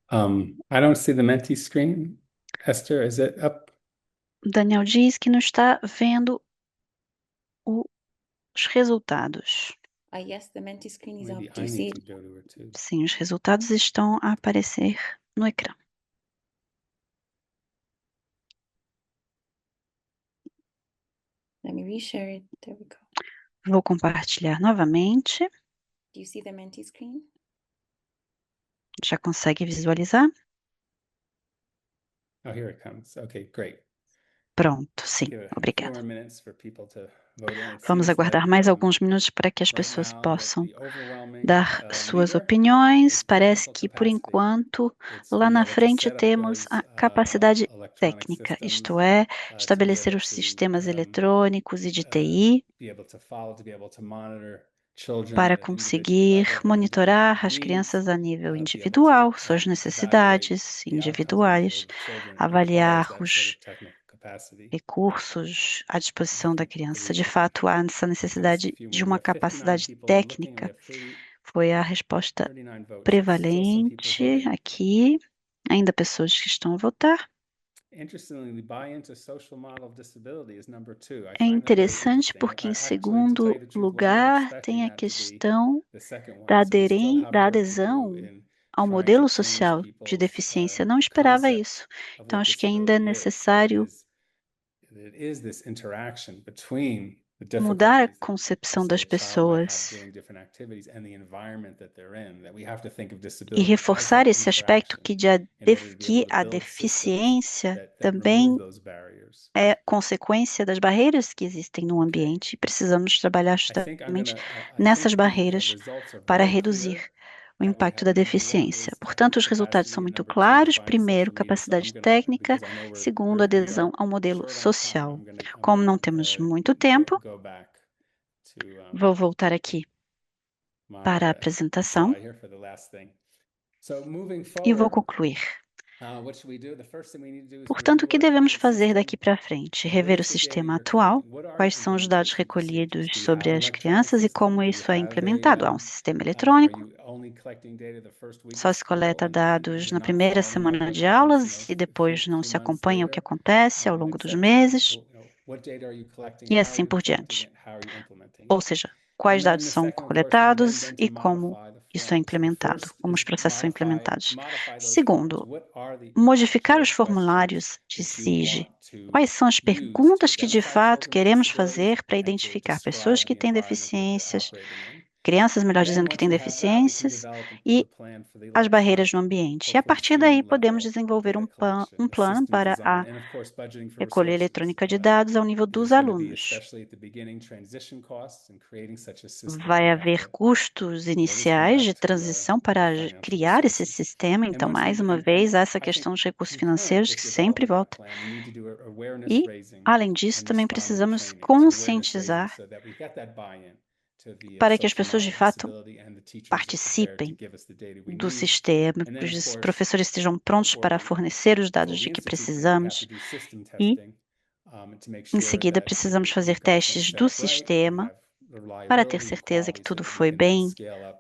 I don't see the Menti screen. Esther, is it up? Daniel diz que não está vendo os resultados. Yes, the Menti screen is Maybe up. Do I you see need it? to go to it too. Sim, os resultados estão a aparecer no ecrã. Let me reshare it. There we go. Vou compartilhar novamente. Do you see the Menti screen? Já consegue visualizar? Oh, here it comes. Okay, great. Pronto, sim, Give it a few obrigada. more minutes for people to vote in. It Vamos seems aguardar that, mais alguns minutos para que as right pessoas now, possam the overwhelming, dar suas lever opiniões. is Parece technical que, por capacity. enquanto, It's lá being na able to frente set up temos those, a capacidade electronic técnica, systems, isto é, to be estabelecer able os to, sistemas eletrônicos e de TI be able to follow, to be able to monitor children para at an individual conseguir level, their monitorar as individual crianças a needs, nível be able to, individual, suas evaluate necessidades the outcomes of individuais, those children. It requires avaliar that sort os of technical capacity. recursos à disposição da think criança. we De fato, há essa see a necessidade few de more. We uma have 59 capacidade people looking. We técnica. have Foi a resposta 39 votes. Still some people prevalente voting. aqui. Ainda pessoas que estão a votar. Interestingly, buy-in to social model of disability is number 2. I É find that very interessante interesting. porque, em Actually, to tell segundo you the truth, was not lugar, expecting tem a that to be questão the second one. da, So we still have da work to do adesão in ao trying to modelo change social de people's deficiência. Não esperava concept isso. of Então, what acho que ainda é disability is. necessário It is this interaction between mudar a concepção das pessoas e reforçar esse aspecto que a deficiência também é consequência das barreiras que existem no ambiente e precisamos trabalhar justamente nessas barreiras para reduzir o impacto da deficiência. Portanto, os resultados são muito claros. Primeiro, capacidade técnica. Segundo, adesão ao modelo social. Como não temos muito tempo, vou voltar aqui para a apresentação e vou concluir. Portanto, o que devemos fazer daqui para frente? Rever o sistema atual, quais são os dados recolhidos sobre as crianças e como isso é implementado. Há um sistema eletrônico, só se coleta dados na primeira semana de aulas e depois não se acompanha o que acontece ao longo dos meses e assim por diante. Ou seja, quais dados são coletados e como isso é implementado, como os processos são implementados. Segundo, modificar os formulários de SIG. Quais são as perguntas que de fato queremos fazer para identificar pessoas que têm deficiências, crianças, melhor dizendo, que têm deficiências, e as barreiras no ambiente. E a partir daí podemos desenvolver um plano para a recolha eletrônica de dados ao nível dos alunos. Vai haver custos iniciais de transição para criar esse sistema, então, mais uma vez, há essa questão dos recursos financeiros que sempre volta. E, além disso, também precisamos conscientizar para que as pessoas, de fato, participem do sistema, que os professores estejam prontos para fornecer os dados de que precisamos e, em seguida, precisamos fazer testes do sistema para ter certeza que tudo foi bem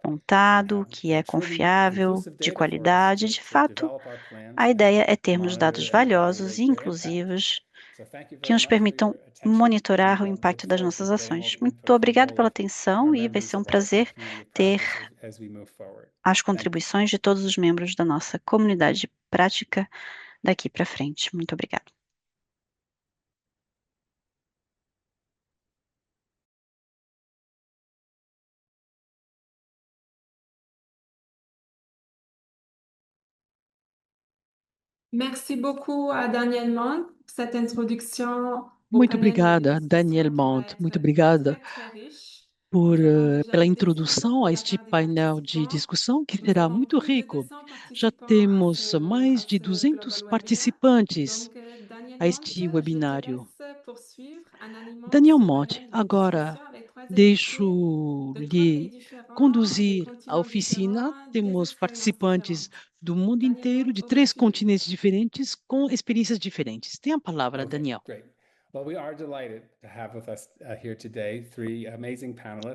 montado, que é confiável, de qualidade. De fato, a ideia é termos dados valiosos e inclusivos que nos permitam monitorar o impacto das nossas ações. Muito obrigado pela atenção e vai ser um prazer ter as contribuições de todos os membros da nossa comunidade prática daqui para frente. Muito obrigada. Merci beaucoup à Daniel Mont pour cette introduction au Muito panel de obrigada, discussion Daniel qui va Mont. être Muito obrigada très, très riche. por, Nous avons déjà pela des introdução a este centaines de painel de participants. discussão, que Nous será avons muito plus de rico. 200 Já participants temos à mais de ce 200 global webinaire. participantes Donc, Daniel a este Mont, je te webinário. laisse poursuivre en animant Daniel ce Monte, panel de agora discussion avec trois invités de 3 deixo-lhe pays différents, des conduzir a continents oficina. différents, des Temos expériences participantes différentes. do mundo Daniel inteiro, Monte, de over 3 to you. continentes diferentes, com experiências diferentes. Tem a palavra, Daniel.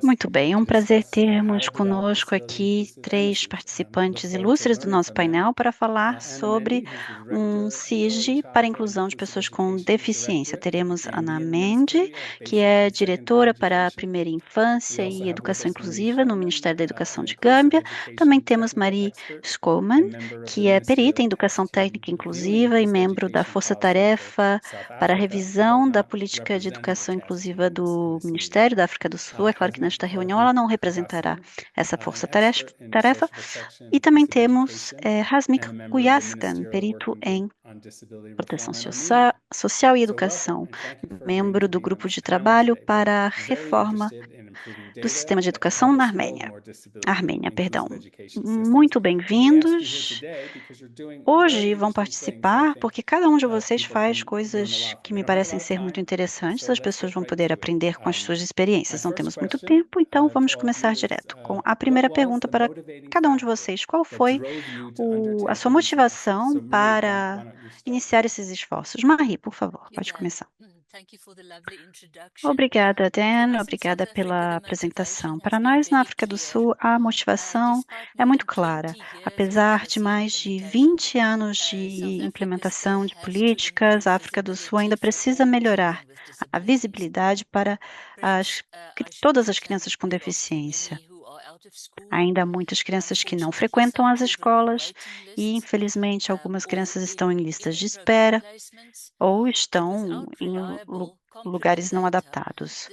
Muito bem, é um prazer termos conosco aqui 3 participantes ilustres do nosso painel para falar sobre um SIG para a inclusão de pessoas com deficiência. Teremos Ana Mendy, que é diretora para a primeira infância e educação inclusiva no Ministério da Educação de Gâmbia. Também temos Marie Skolman, que é perita em educação técnica inclusiva e membro da Força-Tarefa para a revisão da política de educação inclusiva do Ministério da África do Sul. É claro que nesta reunião ela não representará essa força-tarefa. E também temos Hasmik Guyaskan, perito em proteção social e educação, membro do grupo de trabalho para a reforma do sistema de educação na Armênia, perdão. Muito bem-vindos. Hoje vão participar porque cada um de vocês faz coisas que me parecem ser muito interessantes. As pessoas vão poder aprender com as suas experiências. Não temos muito tempo, então vamos começar direto com a primeira pergunta para cada um de vocês. Qual foi a sua motivação para iniciar esses esforços? Marie, por favor, pode começar. Obrigada, Dan. Obrigada pela apresentação. Para nós, na África do Sul, a motivação é muito clara. Apesar de mais de 20 anos de implementação de políticas, a África do Sul ainda precisa melhorar a visibilidade para todas as crianças com deficiência. Ainda há muitas crianças que não frequentam as escolas e, infelizmente, algumas crianças estão em listas de espera ou estão em lugares não adaptados.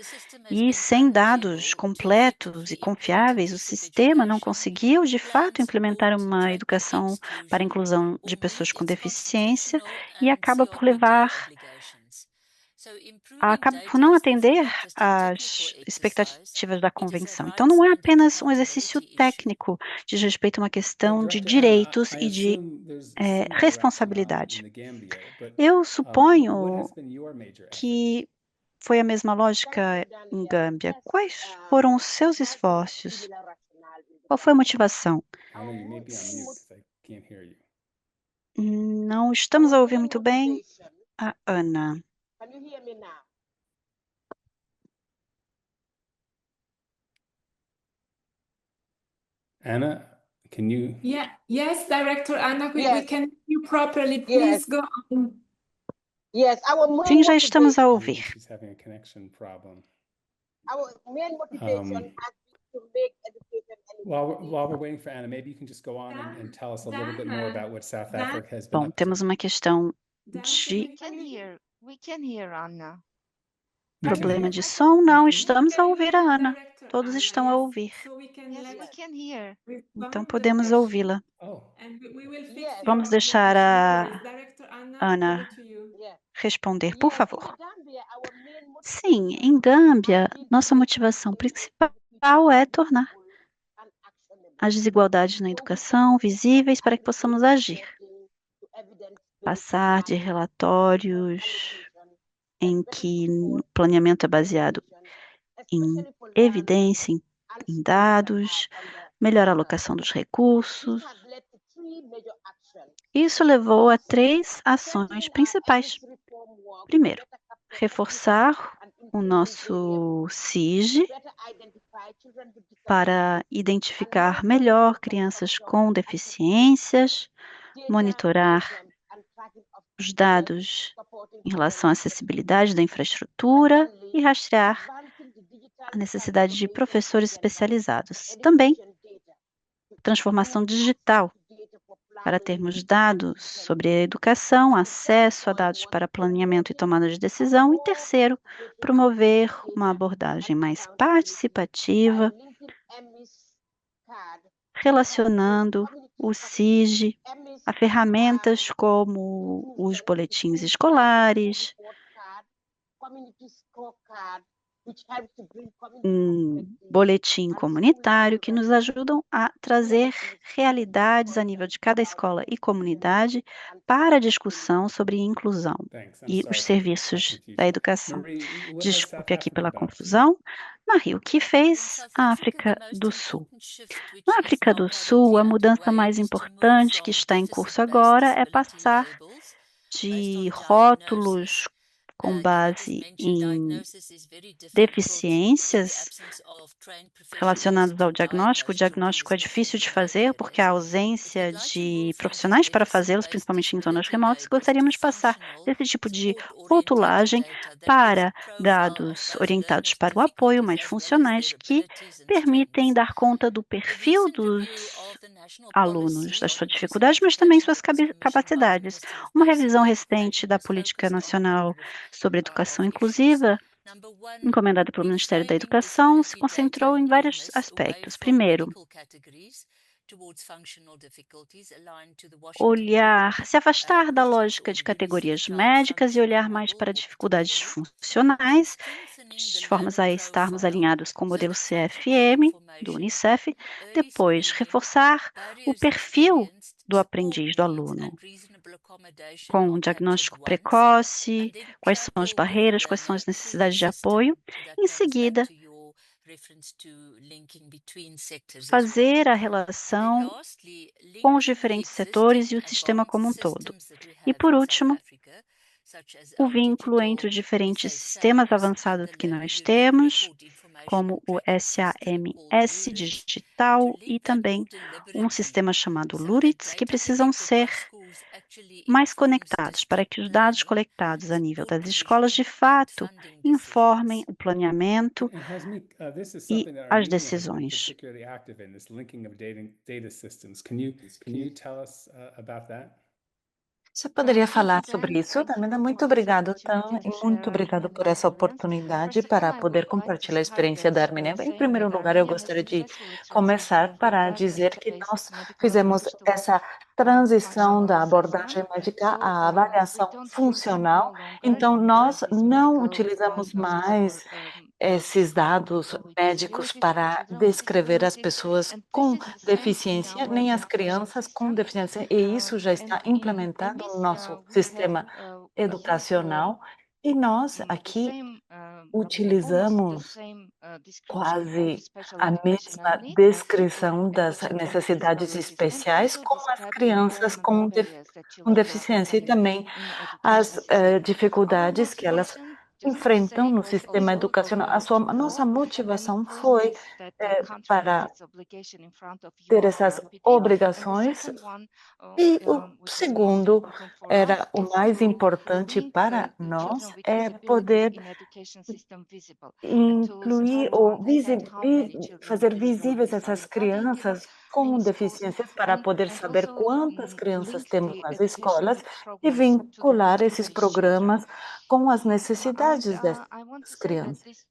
E sem dados completos e confiáveis, o sistema não conseguiu, de fato, implementar uma educação para a inclusão de pessoas com deficiência e acaba por não atender às expectativas da convenção. Então, não é apenas um exercício técnico, diz respeito a uma questão de direitos e de responsabilidade. Eu suponho que foi a mesma lógica em Gâmbia. Quais foram os seus esforços? Qual foi a motivação? Anna, you may be on mute 'cause I can't hear you. Não estamos a ouvir muito bem a Ana. Anna, can you? Yeah, yes, Director Anna, we Yes. can hear you properly. Yes. Please go on. Yes, our main Sim, já estamos a motivation- ouvir. She's having a connection problem. Our main motivation Um, has been to make education and While we're waiting for Anna, maybe you can just go on and tell us a little bit more about what South Africa has been Bom, up to. temos uma questão Dan, de We can hear Anna. problema de som. Não, estamos a ouvir a Ana. Todos estão a ouvir. So we can Yes, let we can hear. Então respond podemos the question. ouvi-la. Oh, And we will fix Yes. your Vamos deixar question. a No worries. Director Anna, Ana over to you. Yeah. responder, por Yes, favor. in Gambia, our main motivation Sim, em Gâmbia, nossa motivação principal é tornar and actionable. as desigualdades na educação visíveis para que possamos agir. Passar de relatórios em que o planeamento é baseado em evidência, em dados, melhor alocação dos recursos. Isso levou a 3 ações principais. Primeiro, reforçar o nosso SIG para identificar melhor crianças com deficiências, monitorar os dados em relação à acessibilidade da infraestrutura e rastrear a necessidade de professores especializados. Também, transformação digital, para termos dados sobre a educação, acesso a dados para planeamento e tomada de decisão. E terceiro, promover uma abordagem mais participativa, relacionando o SIG a ferramentas como os boletins escolares, um boletim comunitário que nos ajudam a trazer realidades a nível de cada escola e comunidade para a discussão sobre inclusão thanks. I'm e sorry os for the serviços confusion. da educação. Marie, what has South Desculpe aqui Africa pela been up to? confusão. Marie, o que fez a África do Sul? Na África do Sul, a mudança mais importante que está em curso agora é passar de rótulos com base em deficiências relacionadas ao diagnóstico. O diagnóstico é difícil de fazer porque há ausência de profissionais para fazê-los, principalmente em zonas remotas. Gostaríamos de passar desse tipo de rotulagem para dados orientados para o apoio, mais funcionais, que permitem dar conta do perfil dos alunos, das suas dificuldades, mas também suas capacidades. Uma revisão recente da Política Nacional sobre Educação Inclusiva, encomendada pelo Ministério da Educação, se concentrou em vários aspectos. Primeiro, se afastar da lógica de categorias médicas e olhar mais para dificuldades funcionais, de formas a estarmos alinhados com o modelo CFM do UNICEF. Depois, reforçar o perfil do aprendiz, do aluno, com um diagnóstico precoce, quais são as barreiras, quais são as necessidades de apoio. Em seguida, fazer a relação com os diferentes setores e o sistema como um todo. E, por último, o vínculo entre os diferentes sistemas avançados que nós temos, como o SAMS digital e também um sistema chamado LURITS, que precisam ser mais conectados para que os dados coletados a nível das escolas, de fato, informem o planeamento And Hasmeet, this is e something that as Armenia has been decisões. particularly active in, this linking of data systems. Can you tell us about that? Você poderia falar sobre isso? Tamina, muito obrigado, Tan, e muito obrigado por essa oportunidade para poder compartilhar a experiência da Armênia. Em primeiro lugar, eu gostaria de começar para dizer que nós fizemos essa transição da abordagem médica à avaliação funcional. Então, nós não utilizamos mais esses dados médicos para descrever as pessoas com deficiência, nem as crianças com deficiência, e isso já está implementado no nosso sistema educacional, e nós aqui utilizamos quase a mesma descrição das necessidades especiais com as crianças com deficiência e também as dificuldades que elas enfrentam no sistema educacional. A nossa motivação foi para ter essas obrigações, e o segundo era o mais importante para nós, é poder incluir ou fazer visíveis essas crianças com deficiências para poder saber quantas crianças temos nas escolas e vincular esses programas com as necessidades dessas crianças.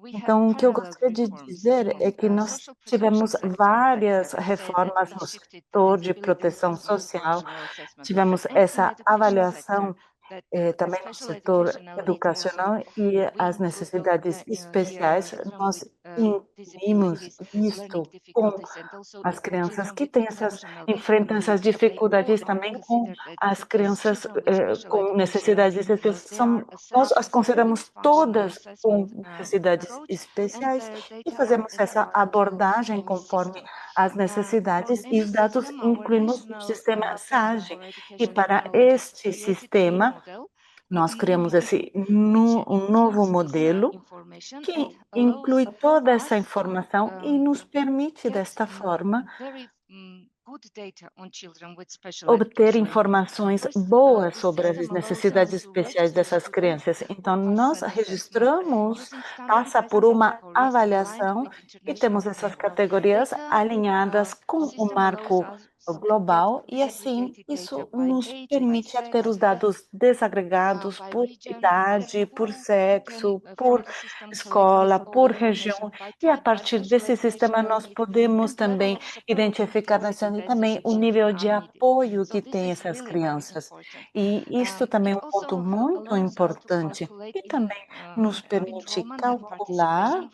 Então, o que eu gostaria de dizer é que nós tivemos várias reformas no setor de proteção social, tivemos essa avaliação também no setor educacional e as necessidades especiais, nós incluímos isto com as crianças que enfrentam essas dificuldades também com as crianças com necessidades especiais. Nós as consideramos todas com necessidades especiais e fazemos essa abordagem conforme as necessidades e os dados incluímos no sistema SAGE. E para este sistema, nós criamos um novo modelo que inclui toda essa informação e nos permite, desta forma, obter informações boas sobre as necessidades especiais dessas crianças. Então, nós registramos, passa por uma avaliação e temos essas categorias alinhadas com o marco global e, assim, isso nos permite ter os dados desagregados por idade, por sexo, por escola, por região, e a partir desse sistema nós podemos também identificar também o nível de apoio que tem essas crianças. E isso também é um ponto muito importante, e também nos permite calcular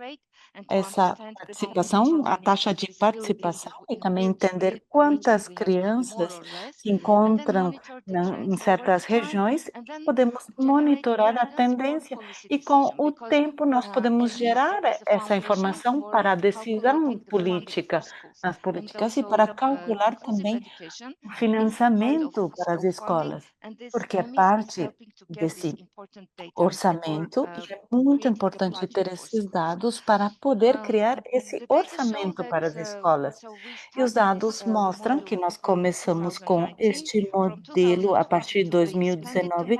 essa participação, a taxa de participação, e também entender quantas crianças se encontram em certas regiões, e podemos monitorar a tendência, e com o tempo nós podemos gerar essa informação para a decisão política, nas políticas, e para calcular também o financiamento para as escolas, porque é parte desse orçamento, e é muito importante ter esses dados para poder criar esse orçamento para as escolas. E os dados mostram que nós começamos com este modelo a partir de 2019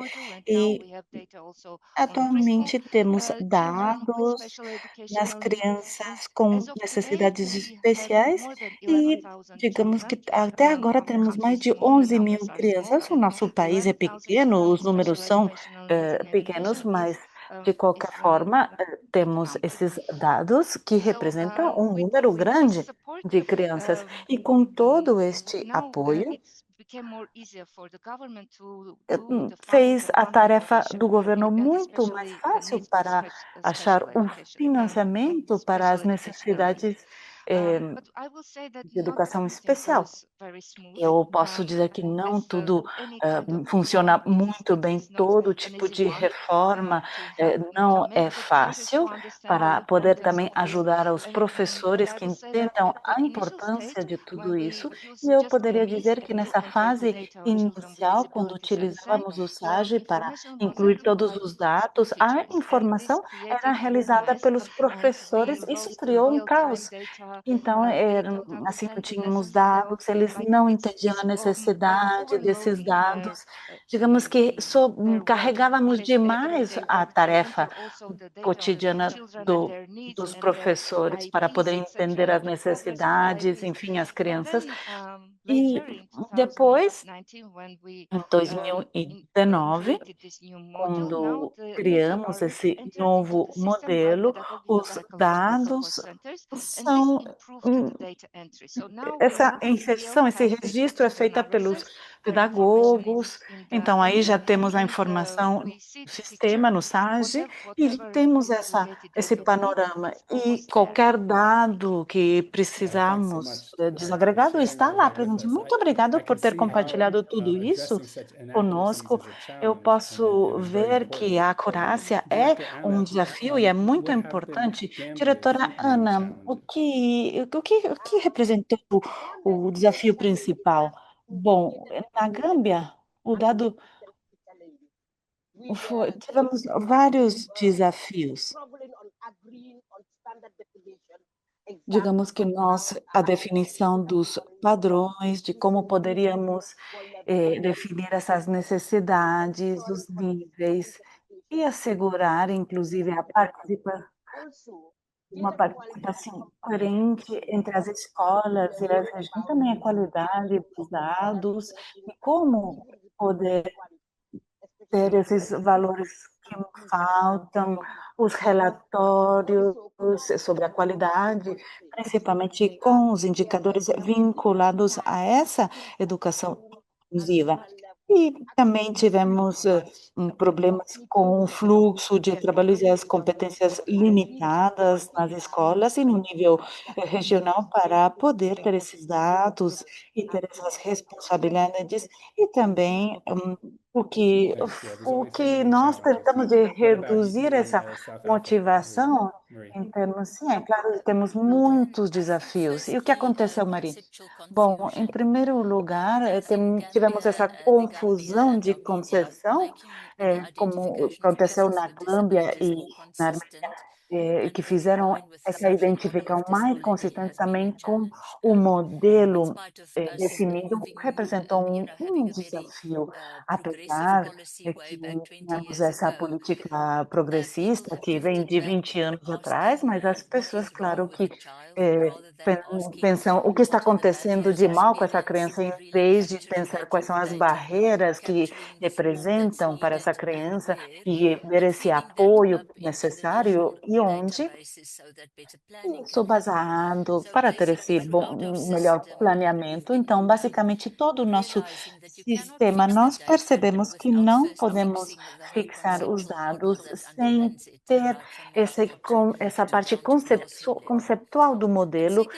e atualmente temos dados nas crianças com necessidades especiais e digamos que até agora temos mais de 11.000 crianças. O nosso país é pequeno, os números são pequenos, mas de qualquer forma temos esses dados que representam um número grande de crianças, e com todo este apoio fez a tarefa do governo muito mais fácil para achar um financiamento para as necessidades de educação especial. Eu posso dizer que não tudo funciona muito bem, todo tipo de reforma não é fácil para poder também ajudar os professores que entendam a importância de tudo isso. E eu poderia dizer que nessa fase inicial, quando utilizávamos o SAGE para incluir todos os dados, a informação era realizada pelos professores. Isso criou um caos. Então, assim, não tínhamos dados, eles não entendiam a necessidade desses dados. Digamos que carregávamos demais a tarefa cotidiana dos professores para poder entender as necessidades, enfim, as crianças. E depois, em 2019, quando criamos esse novo modelo, os dados são essa inserção, esse registro é feita pelos pedagogos, então aí já temos a informação no sistema, no SAGE, e temos esse panorama. E qualquer dado que precisamos desagregado está lá presente. Muito obrigado por ter compartilhado tudo isso conosco. Eu posso ver que a acurácia é um desafio e é muito importante. Diretora Ana, o que representou o desafio principal? Bom, na Gâmbia, o dado tivemos vários desafios. Digamos que a definição dos padrões, de como poderíamos definir essas necessidades, os níveis, e assegurar, inclusive, uma participação coerente entre as escolas e as regiões, também a qualidade dos dados, e como poder ter esses valores que faltam, os relatórios sobre a qualidade, principalmente com os indicadores vinculados a essa educação inclusiva. E também tivemos problemas com o fluxo de trabalhos e as competências limitadas nas escolas e no nível regional para poder ter esses dados e ter essas responsabilidades. E também o que nós tentamos de reduzir essa motivação em termos, sim, é claro, temos muitos desafios. E o que aconteceu, Maria? Bom, em primeiro lugar, tivemos essa confusão de concepção, como aconteceu na Gâmbia e na Armênia, que fizeram essa identificação mais consistente também com o modelo definido, representou um desafio, apesar de que tínhamos essa política progressista que vem de 20 anos atrás, mas as pessoas, claro que pensam o que está acontecendo de mal com essa criança, em vez de pensar quais são as barreiras que representam para essa criança e ver esse apoio necessário e onde estou basado para ter esse melhor planeamento. Então, basicamente, todo o nosso sistema, nós percebemos que não podemos fixar os dados sem ter essa parte conceptual do modelo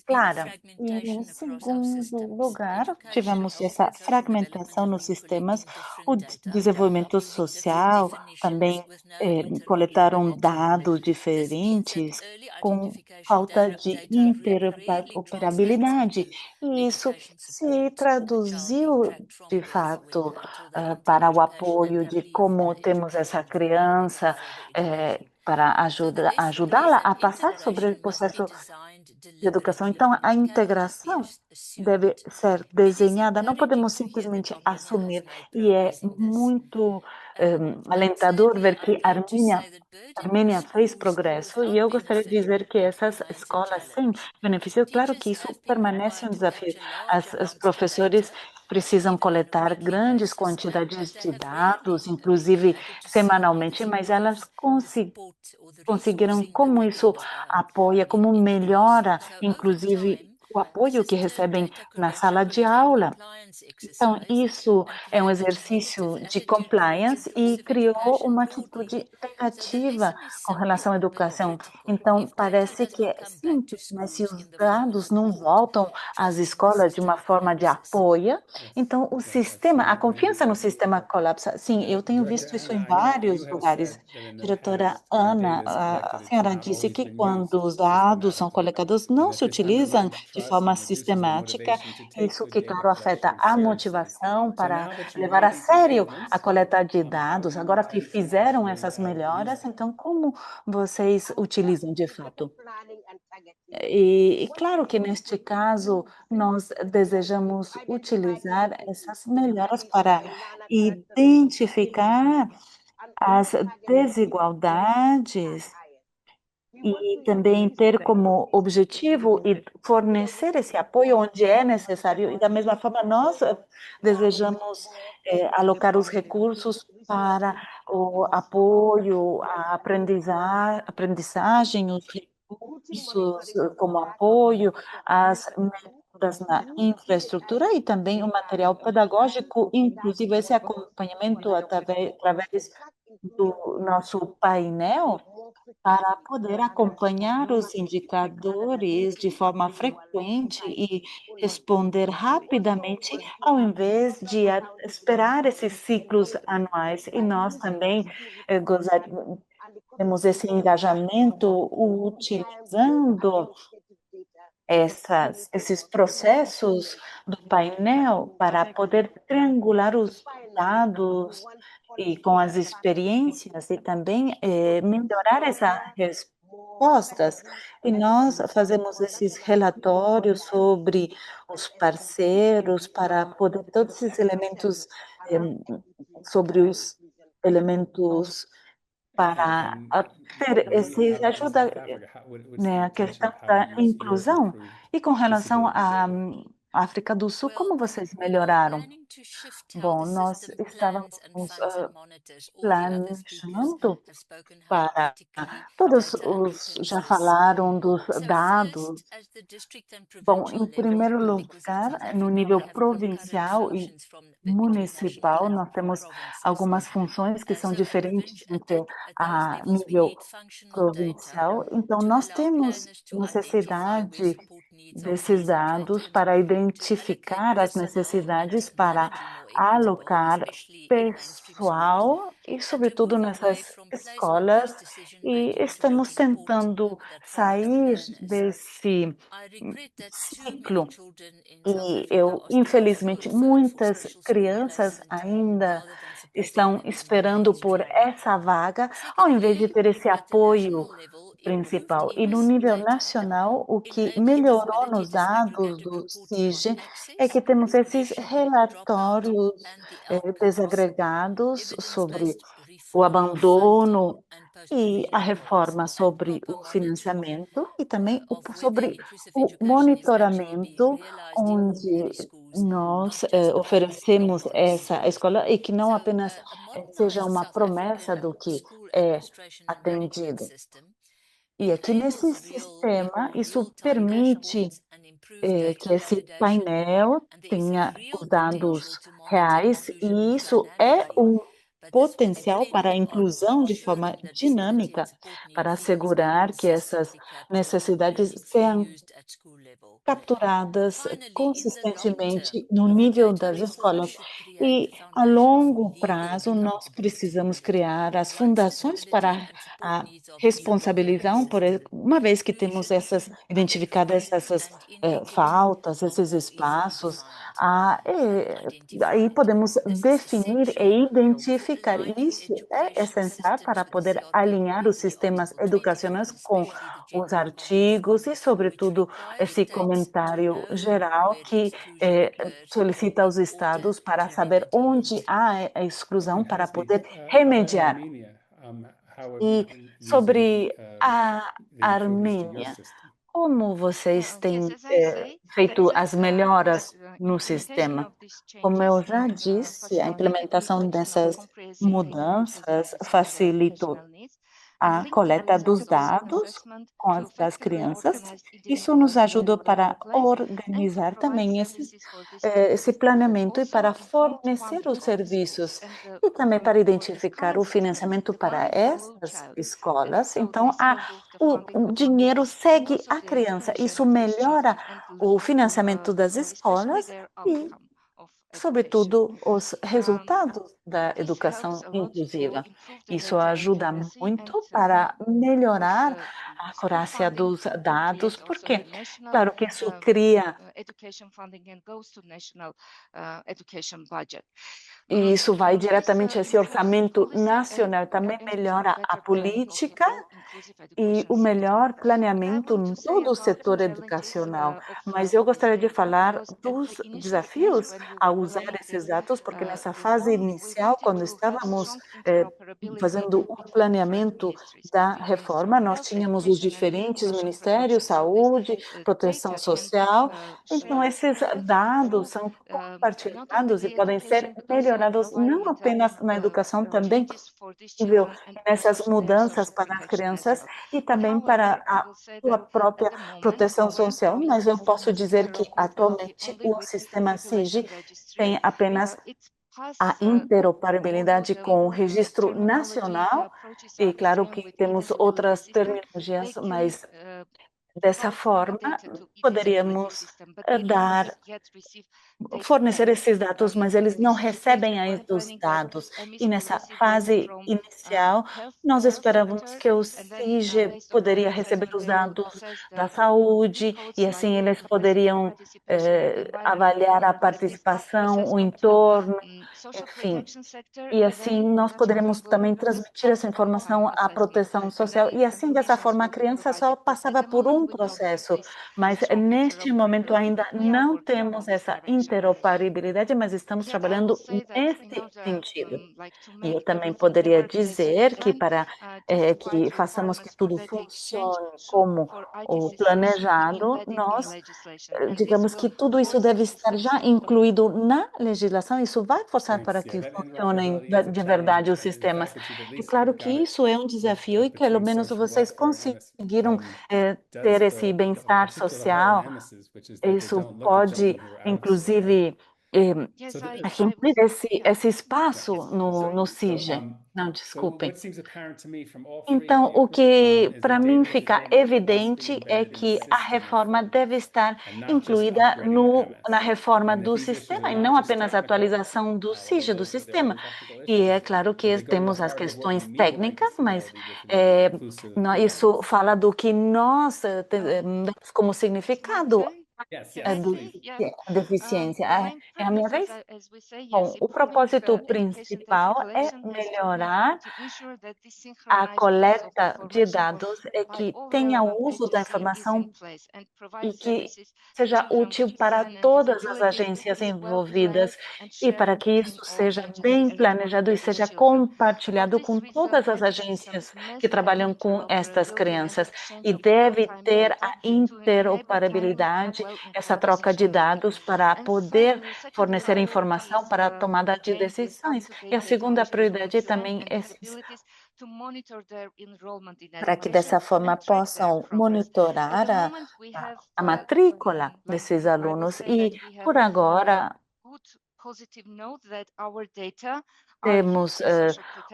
clara. E, em segundo lugar, tivemos essa fragmentação nos sistemas, o desenvolvimento social, também coletaram dados diferentes, com falta de interoperabilidade. E isso se traduziu, de fato, para o apoio de como temos essa criança, para ajudá-la a passar sobre o processo de educação. Então, a integração deve ser desenhada, não podemos simplesmente assumir, e é muito alentador ver que a Armênia fez progresso, e eu gostaria de dizer que essas escolas, sim, beneficiam. Claro que isso permanece um desafio. Os professores precisam coletar grandes quantidades de dados, inclusive semanalmente, mas elas conseguiram como isso apoia, como melhora, inclusive o apoio que recebem na sala de aula. Então, isso é um exercício de compliance e criou uma atitude negativa com relação à educação. Então, parece que é simples, mas se os dados não voltam às escolas de uma forma de apoio, então o sistema, a confiança no sistema colapsa. Sim, eu tenho visto isso em vários lugares. Diretora Ana, a senhora disse que quando os dados são coletados, não se utilizam de forma sistemática. Isso que, claro, afeta a motivação para levar a sério a coleta de dados. Agora que fizeram essas melhoras, então como vocês utilizam de fato? E claro que neste caso nós desejamos utilizar essas melhoras para identificar as desigualdades e também ter como objetivo e fornecer esse apoio onde é necessário. E da mesma forma, nós desejamos alocar os recursos para o apoio, a aprendizagem, os recursos como apoio, as melhoras na infraestrutura e também o material pedagógico, inclusive esse acompanhamento através do nosso painel, para poder acompanhar os indicadores de forma frequente e responder rapidamente, ao invés de esperar esses ciclos anuais. E nós também temos esse engajamento utilizando esses processos do painel para poder triangular os dados e com as experiências e também melhorar essas respostas. E nós fazemos esses relatórios sobre os parceiros para poder todos esses elementos sobre os elementos para ter esse ajuda a questão da inclusão. E com relação à África do Sul, como vocês melhoraram? Bom, nós estávamos planejando para todos já falaram dos dados. Bom, em primeiro lugar, no nível provincial e municipal, nós temos algumas funções que são diferentes entre a nível provincial. Então, nós temos necessidade desses dados para identificar as necessidades, para alocar pessoal e, sobretudo, nessas escolas, e estamos tentando sair desse ciclo. E infelizmente, muitas crianças ainda estão esperando por essa vaga, ao invés de ter esse apoio principal. E no nível nacional, o que melhorou nos dados do CIGE é que temos esses relatórios desagregados sobre o abandono e a reforma sobre o financiamento e também sobre o monitoramento, onde nós oferecemos essa escola e que não apenas seja uma promessa do que é atendido. E aqui nesse sistema, isso permite que esse painel tenha os dados reais, e isso é um potencial para a inclusão de forma dinâmica, para assegurar que essas necessidades sejam capturadas consistentemente no nível das escolas. E, a longo prazo, nós precisamos criar as fundações para a responsabilização, uma vez que temos identificadas essas faltas, esses espaços, aí podemos definir e identificar. Isso é essencial para poder alinhar os sistemas educacionais com os artigos e, sobretudo, esse comentário geral que solicita aos estados para saber onde há a exclusão para poder remediar. E sobre a Armênia, como vocês têm feito as melhoras no sistema? Como eu já disse, a implementação dessas mudanças facilitou a coleta dos dados das crianças. Isso nos ajudou para organizar também esse planeamento e para fornecer os serviços e também para identificar o financiamento para essas escolas. Então, o dinheiro segue a criança. Isso melhora o financiamento das escolas e, sobretudo, os resultados da educação inclusiva. Isso ajuda muito para melhorar a acurácia dos dados, porque, claro que isso cria e isso vai diretamente a esse orçamento nacional, também melhora a política e o melhor planeamento em todo o setor educacional. Mas eu gostaria de falar dos desafios a usar esses dados, porque nessa fase inicial, quando estávamos fazendo o planeamento da reforma, nós tínhamos os diferentes ministérios, saúde, proteção social. Então, esses dados são compartilhados e podem ser melhorados não apenas na educação, também nessas mudanças para as crianças e também para a sua própria proteção social. Mas eu posso dizer que, atualmente, o sistema SIGI tem apenas a interoperabilidade com o registro nacional, e claro que temos outras terminologias, mas dessa forma poderíamos fornecer esses dados, mas eles não recebem ainda os dados. E nessa fase inicial, nós esperávamos que o SIGI poderia receber os dados da saúde, e assim eles poderiam avaliar a participação, o entorno, enfim. E assim nós poderemos também transmitir essa informação à proteção social, e assim, dessa forma, a criança só passava por um processo. Mas neste momento ainda não temos essa interoperabilidade, mas estamos trabalhando nesse sentido. E eu também poderia dizer que para que façamos que tudo funcione como o planejado, nós, digamos que tudo isso deve estar já incluído na legislação. Isso vai forçar para que funcionem de verdade os sistemas. É claro que isso é um desafio e pelo menos vocês conseguiram ter esse bem-estar social. Isso pode, inclusive, cumprir esse espaço no SIGI. Não, desculpem. Então, o que para mim fica evidente é que a reforma deve estar incluída na reforma do sistema, e não apenas a atualização do SIGI, do sistema. E é claro que temos as questões técnicas, mas isso fala do que nós damos como significado a deficiência. É a minha vez? Bom, o propósito principal é melhorar a coleta de dados, que tenha o uso da informação e que seja útil para todas as agências envolvidas, e para que isso seja bem planejado e seja compartilhado com todas as agências que trabalham com estas crianças. E deve ter a interoperabilidade, essa troca de dados para poder fornecer informação para a tomada de decisões. E a segunda prioridade também é para que dessa forma possam monitorar a matrícula desses alunos. E por agora temos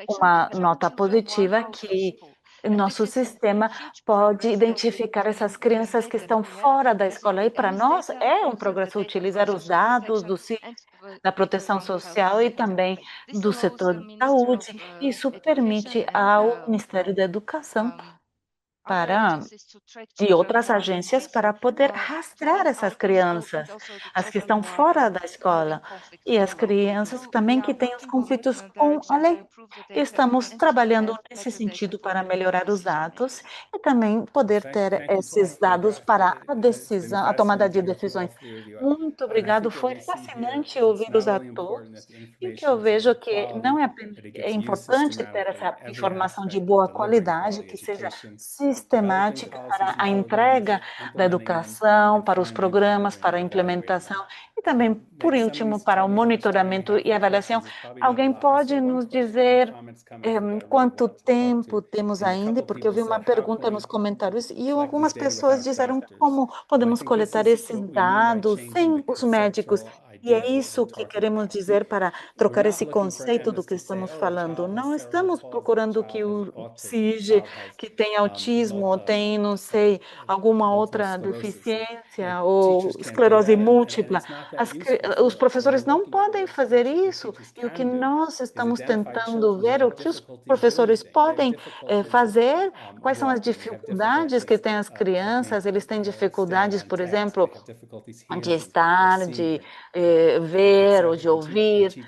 uma nota positiva que nosso sistema pode identificar essas crianças que estão fora da escola. E para nós é um progresso utilizar os dados da proteção social e também do setor de saúde. Isso permite ao Ministério da Educação e outras agências para poder rastrear essas crianças, as que estão fora da escola, e as crianças também que têm os conflitos com a lei. Estamos trabalhando nesse sentido para melhorar os dados e também poder ter esses dados para a tomada de decisões. Muito obrigado, foi fascinante ouvir-os a todos, e o que eu vejo que não é importante ter essa informação de boa qualidade, que seja sistemática para a entrega da educação, para os programas, para a implementação e também, por último, para o monitoramento e avaliação. Alguém pode nos dizer quanto tempo temos ainda? Porque eu vi uma pergunta nos comentários e algumas pessoas disseram como podemos coletar esses dados sem os médicos. E é isso que queremos dizer para trocar esse conceito do que estamos falando. Não estamos procurando que o CIG, que tem autismo ou tem, não sei, alguma outra deficiência ou esclerose múltipla. Os professores não podem fazer isso. E o que nós estamos tentando ver, o que os professores podem fazer, quais são as dificuldades que têm as crianças. Eles têm dificuldades, por exemplo, de estar, de ver ou de ouvir,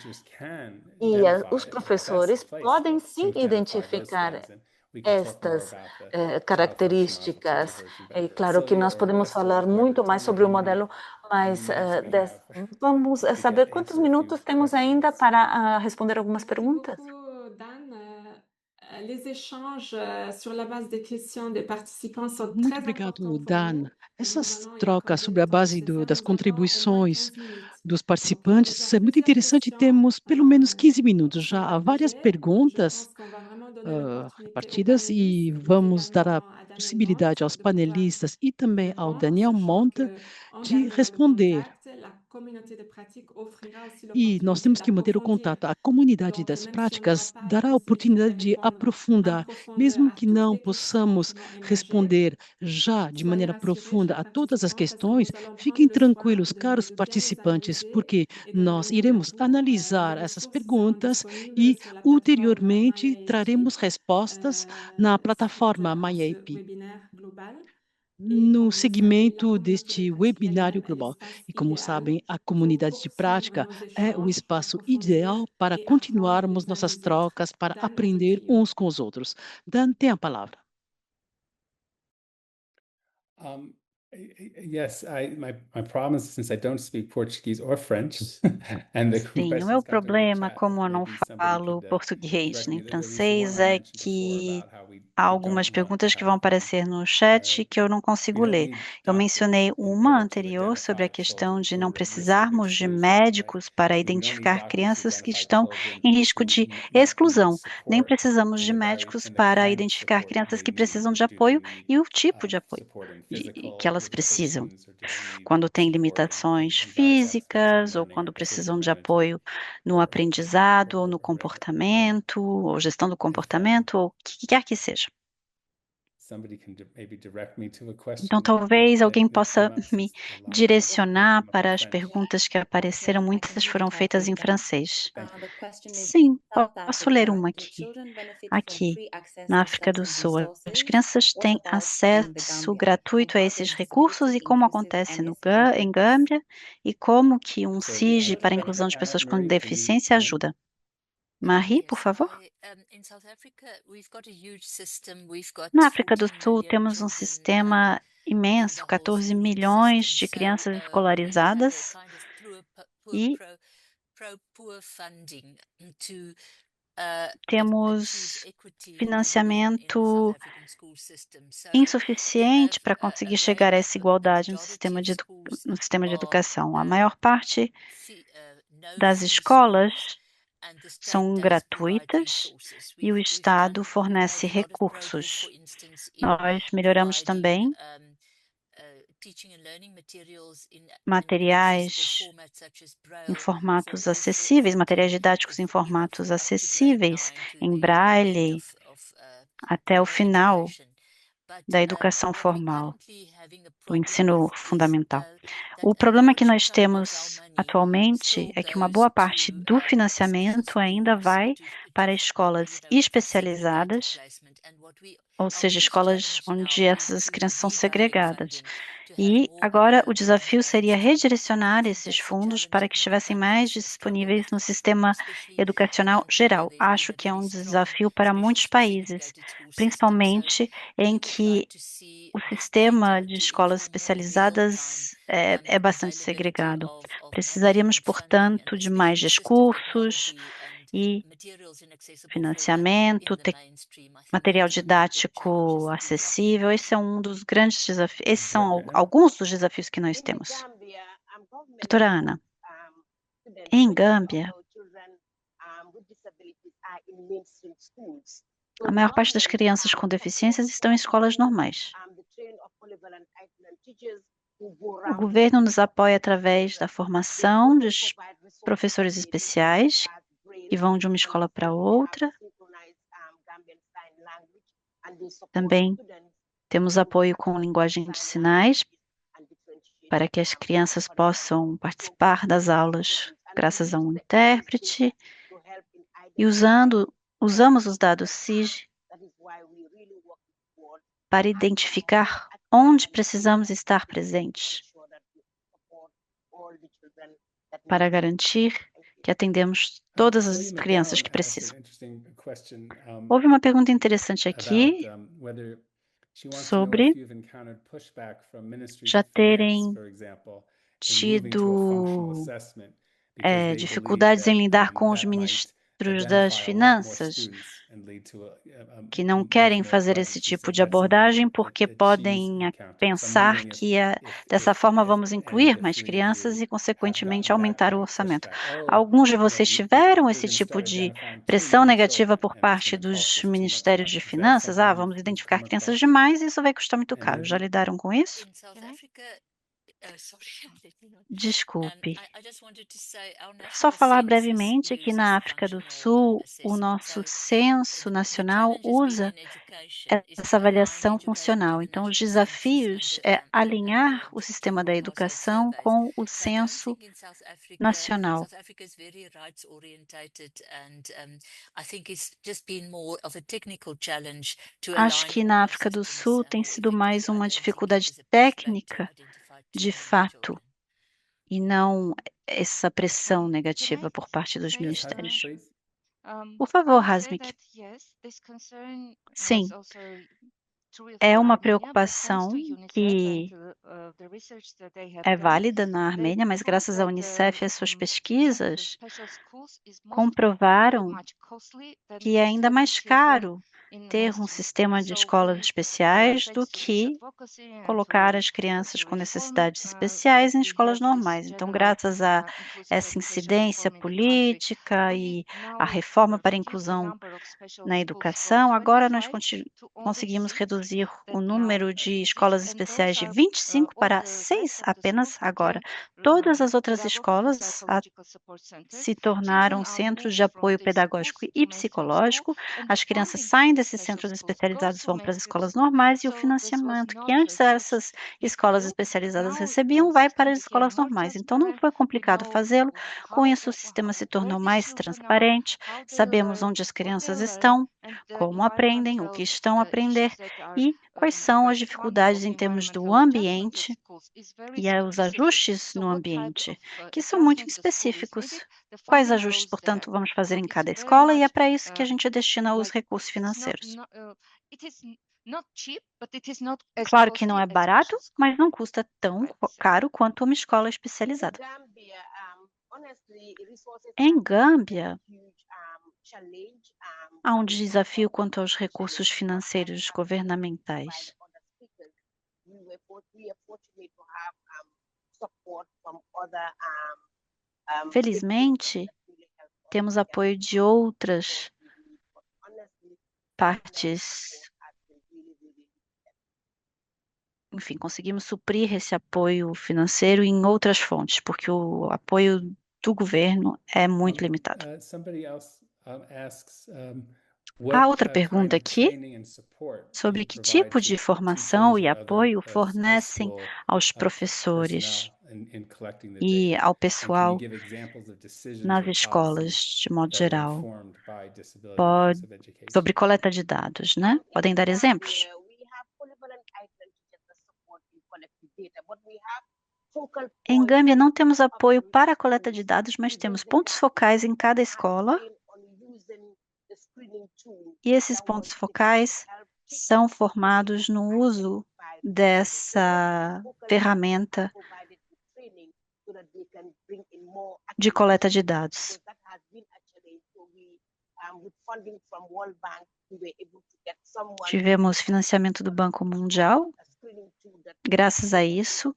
e os professores podem sim identificar estas características. É claro que nós podemos falar muito mais sobre o modelo, mas vamos saber quantos minutos temos ainda para responder algumas perguntas? Muito obrigado, Dan. Essas trocas sobre a base das contribuições dos participantes é muito interessante. Temos pelo menos 15 minutos. Já há várias perguntas repartidas e vamos dar a possibilidade aos panelistas e também ao Daniel Monte de responder. E nós temos que manter o contato. A comunidade das práticas dará a oportunidade de aprofundar, mesmo que não possamos responder já de maneira profunda a todas as questões. Fiquem tranquilos, caros participantes, porque nós iremos analisar essas perguntas e, ulteriormente, traremos respostas na plataforma MyAP, no segmento deste webinário global. E, como sabem, a comunidade de prática é o espaço ideal para continuarmos nossas trocas, para aprender uns com os outros. Dan, tem a palavra. Yes, my problem is since I don't speak Portuguese or French, and the Sim, o meu problema, como eu não falo português nem francês, é que há algumas perguntas que vão aparecer no chat que eu não consigo ler. Eu mencionei uma anterior sobre a questão de não precisarmos de médicos para identificar crianças que estão em risco de exclusão. Nem precisamos de médicos para identificar crianças que precisam de apoio e o tipo de apoio que elas precisam. Quando tem limitações físicas ou quando precisam de apoio no aprendizado ou no comportamento, ou gestão do comportamento, ou o que quer que seja. Então, talvez alguém possa me direcionar para as perguntas que apareceram, muitas foram feitas em francês. Sim, posso ler uma aqui. Aqui, na África do Sul, as crianças têm acesso gratuito a esses recursos e como acontece em Gâmbia e como que um CIG para a inclusão de pessoas com deficiência ajuda. Marie, por favor. Na África do Sul, temos um sistema imenso, 14 milhões de crianças escolarizadas e temos financiamento insuficiente para conseguir chegar a essa igualdade no sistema de educação. A maior parte das escolas são gratuitas e o Estado fornece recursos. Nós melhoramos também materiais em formatos acessíveis, materiais didáticos em formatos acessíveis, em braille, até o final da educação formal, do ensino fundamental. O problema que nós temos atualmente é que uma boa parte do financiamento ainda vai para escolas especializadas, ou seja, escolas onde essas crianças são segregadas. E agora o desafio seria redirecionar esses fundos para que estivessem mais disponíveis no sistema educacional geral. Acho que é um desafio para muitos países, principalmente em que o sistema de escolas especializadas é bastante segregado. Precisaríamos, portanto, de mais discursos e financiamento, material didático acessível. Esse é um dos grandes desafios. Esses são alguns dos desafios que nós temos. Doutora Ana, em Gâmbia, a maior parte das crianças com deficiências estão em escolas normais. O governo nos apoia através da formação dos professores especiais, que vão de uma escola para outra. Também temos apoio com linguagem de sinais, para que as crianças possam participar das aulas graças a um intérprete. E usamos os dados SIG para identificar onde precisamos estar presentes, para garantir que atendemos todas as crianças que precisam. Houve uma pergunta interessante aqui sobre já terem tido dificuldades em lidar com os ministros das Finanças, que não querem fazer esse tipo de abordagem porque podem pensar que dessa forma vamos incluir mais crianças e, consequentemente, aumentar o orçamento. Alguns de vocês tiveram esse tipo de pressão negativa por parte dos ministérios de finanças? Vamos identificar crianças demais e isso vai custar muito caro. Já lidaram com isso? Desculpe. Só falar brevemente que na África do Sul, o nosso censo nacional usa essa avaliação funcional. Então, os desafios é alinhar o sistema da educação com o censo nacional. Acho que na África do Sul tem sido mais uma dificuldade técnica, de fato, e não essa pressão negativa por parte dos ministérios. Por favor, Hasmik. Sim, é uma preocupação que é válida na Armênia, mas graças à Unicef e às suas pesquisas, comprovaram que é ainda mais caro ter um sistema de escolas especiais do que colocar as crianças com necessidades especiais em escolas normais. Então, graças a essa incidência política e a reforma para a inclusão na educação, agora nós conseguimos reduzir o número de escolas especiais de 25 para 6 apenas agora. Todas as outras escolas se tornaram centros de apoio pedagógico e psicológico. As crianças saem desses centros especializados, vão para as escolas normais e o financiamento que antes essas escolas especializadas recebiam vai para as escolas normais. Então, não foi complicado fazê-lo. Com isso, o sistema se tornou mais transparente. Sabemos onde as crianças estão, como aprendem, o que estão a aprender e quais são as dificuldades em termos do ambiente e os ajustes no ambiente, que são muito específicos. Quais ajustes, portanto, vamos fazer em cada escola e é para isso que a gente destina os recursos financeiros. Claro que não é barato, mas não custa tão caro quanto uma escola especializada. Em Gâmbia, há um desafio quanto aos recursos financeiros governamentais. Felizmente, temos apoio de outras partes. Enfim, conseguimos suprir esse apoio financeiro em outras fontes, porque o apoio do governo é muito limitado. Há outra pergunta aqui sobre que tipo de formação e apoio fornecem aos professores e ao pessoal nas escolas, de modo geral, sobre coleta de dados, né? Podem dar exemplos? Em Gâmbia, não temos apoio para a coleta de dados, mas temos pontos focais em cada escola. E esses pontos focais são formados no uso dessa ferramenta de coleta de dados. with funding from World Bank, we were able to get someone Tivemos financiamento do Banco Mundial, a screening tool that graças a isso,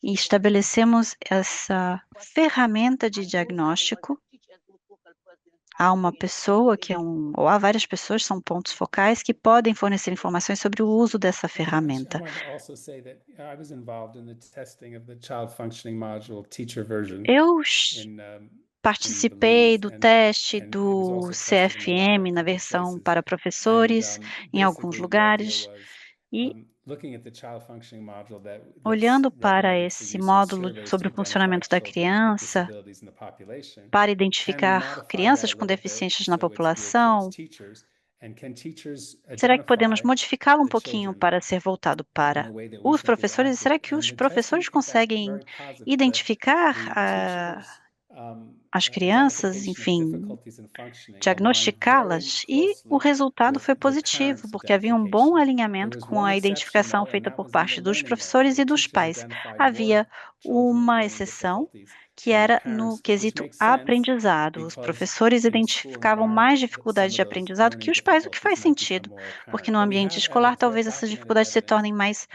e estabelecemos essa ferramenta de diagnóstico. Há uma pessoa ou há várias pessoas, são pontos focais, que podem fornecer informações sobre o uso dessa ferramenta. Eu participei do teste do CFM na versão para professores em alguns lugares e olhando para esse módulo sobre o funcionamento da criança, para identificar crianças com deficiências na população, será que podemos modificá-lo um pouquinho para ser voltado para os professores? Será que os professores conseguem identificar as crianças, enfim, diagnosticá-las? E o resultado foi positivo, porque havia um bom alinhamento com a identificação feita por parte dos professores e dos pais. Havia uma exceção, que era no quesito aprendizado. Os professores identificavam mais dificuldades de aprendizado que os pais, o que faz sentido, porque no ambiente escolar talvez essas dificuldades se tornem mais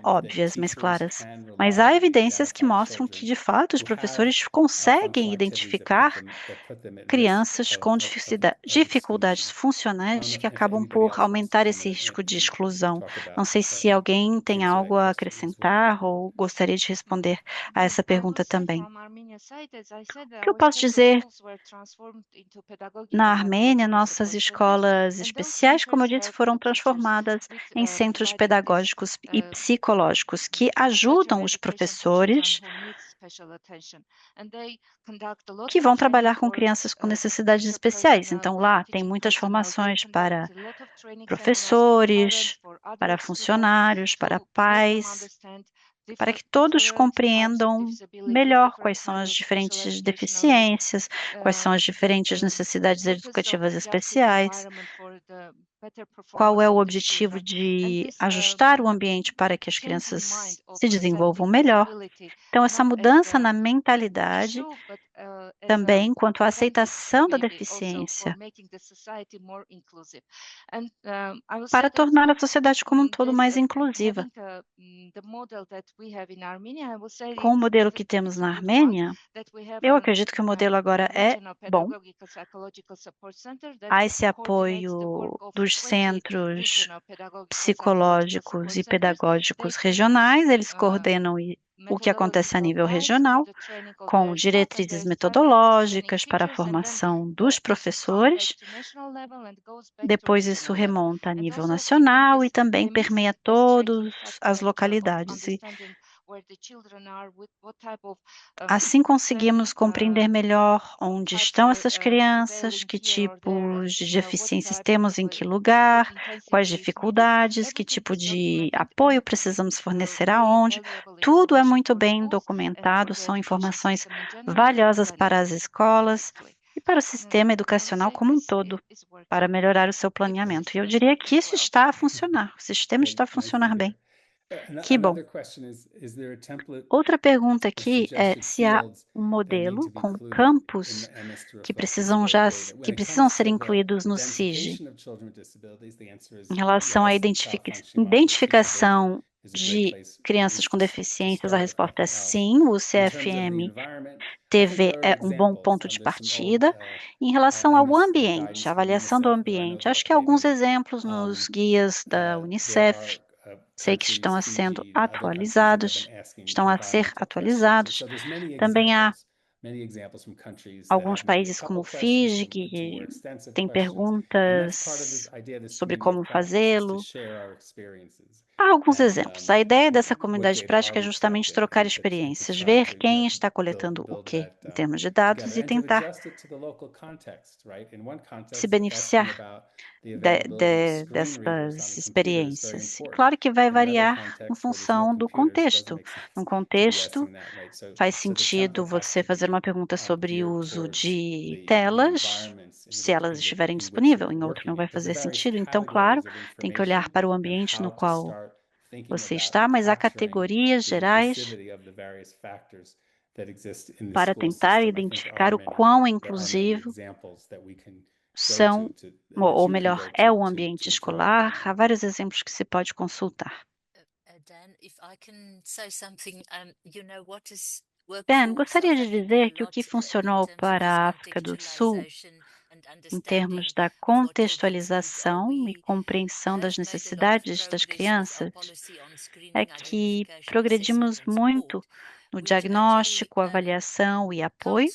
óbvias, mais claras. Mas há evidências que mostram que, de fato, os professores conseguem identificar crianças com dificuldades funcionais que acabam por aumentar esse risco de exclusão. Não sei se alguém tem algo a acrescentar ou gostaria de responder a essa pergunta também. O que eu posso dizer? Na Armênia, nossas escolas especiais, como eu disse, foram transformadas em centros pedagógicos e psicológicos que ajudam os professores que vão trabalhar com crianças com necessidades especiais. Então, lá tem muitas formações para professores, para funcionários, para pais, para que todos compreendam melhor quais são as diferentes deficiências, quais são as diferentes necessidades educativas especiais, qual é o objetivo de ajustar o ambiente para que as crianças se desenvolvam melhor. Então, essa mudança na mentalidade também quanto à aceitação da deficiência, para tornar a sociedade como um todo mais inclusiva. Com o modelo que temos na Armênia, eu acredito que o modelo agora é bom. Há esse apoio dos centros psicológicos e pedagógicos regionais, eles coordenam o que acontece a nível regional, com diretrizes metodológicas para a formação dos professores. Depois isso remonta a nível nacional e também permeia todas as localidades. E assim conseguimos compreender melhor onde estão essas crianças, que tipos de deficiências temos em que lugar, quais dificuldades, que tipo de apoio precisamos fornecer aonde. Tudo é muito bem documentado, são informações valiosas para as escolas e para o sistema educacional como um todo, para melhorar o seu planeamento. E eu diria que isso está a funcionar, o sistema está a funcionar bem. Que bom. Outra pergunta aqui é se há um modelo com campos que precisam ser incluídos no CIG em relação à identificação de crianças com deficiências. A resposta é sim, o CFM TV é um bom ponto de partida. Em relação ao ambiente, a avaliação do ambiente, acho que há alguns exemplos nos guias da UNICEF, sei que estão a ser atualizados. Também há alguns países como o Fiji que têm perguntas sobre como fazê-lo. Há alguns exemplos. A ideia dessa comunidade de prática é justamente trocar experiências, ver quem está coletando o quê em termos de dados e tentar se beneficiar dessas experiências. E claro que vai variar em função do contexto. Num contexto, faz sentido você fazer uma pergunta sobre o uso de telas, se elas estiverem disponíveis, em outro não vai fazer sentido. Então, claro, tem que olhar para o ambiente no qual você está, mas há categorias gerais para tentar identificar o quão inclusivo são, ou melhor, é o ambiente escolar. Há vários exemplos que se pode consultar. Ben, gostaria de dizer que o que funcionou para a África do Sul, em termos da contextualização e compreensão das necessidades das crianças, é que progredimos muito no diagnóstico, avaliação e apoio.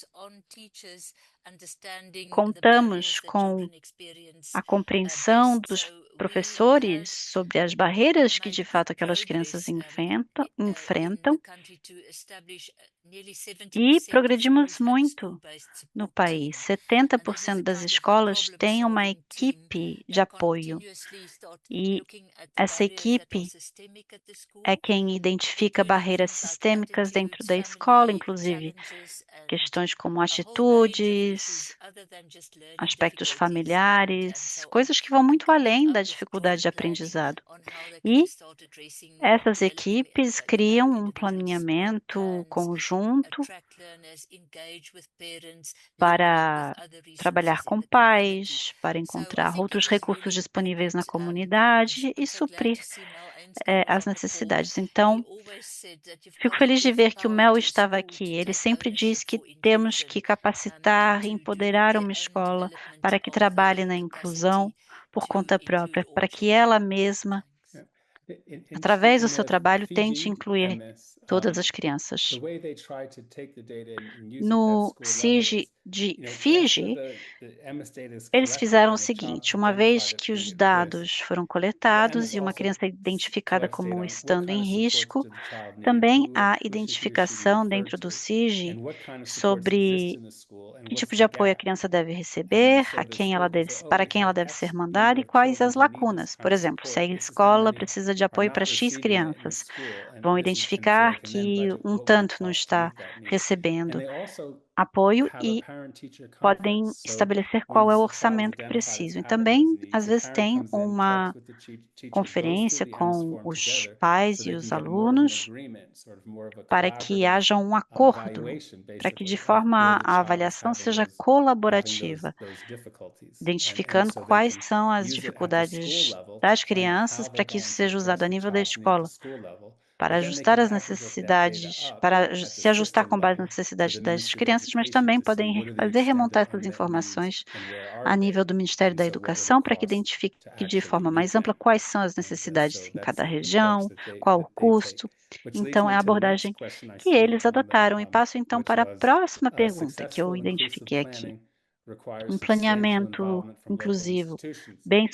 Contamos com a compreensão dos professores sobre as barreiras que de fato aquelas crianças enfrentam e progredimos muito no país. 70% das escolas têm uma equipe de apoio e essa equipe é quem identifica barreiras sistêmicas dentro da escola, inclusive questões como atitudes, aspectos familiares, coisas que vão muito além da dificuldade de aprendizado. E essas equipes criam um planeamento conjunto para trabalhar com pais, para encontrar outros recursos disponíveis na comunidade e suprir as necessidades. Então, fico feliz de ver que o Mel estava aqui. Ele sempre diz que temos que capacitar e empoderar uma escola para que trabalhe na inclusão por conta própria, para que ela mesma, através do seu trabalho, tente incluir todas as crianças. No SIG de Fiji, eles fizeram o seguinte: uma vez que os dados foram coletados e uma criança é identificada como estando em risco, também há identificação dentro do SIG sobre que tipo de apoio a criança deve receber, para quem ela deve ser mandada e quais as lacunas. Por exemplo, se a escola precisa de apoio para X crianças, vão identificar que um tanto não está recebendo apoio e podem estabelecer qual é o orçamento que precisam. E também, às vezes, tem uma conferência com os pais e os alunos para que haja um acordo, para que de forma a avaliação seja colaborativa, identificando quais são as dificuldades das crianças para que isso seja usado a nível da escola, para ajustar as necessidades, para se ajustar com base nas necessidades das crianças, mas também podem fazer remontar essas informações a nível do Ministério da Educação para que identifique de forma mais ampla quais são as necessidades em cada região, qual o custo. Então, é a abordagem que eles adotaram. E passo então para a próxima pergunta que eu identifiquei aqui. Um planeamento inclusivo bem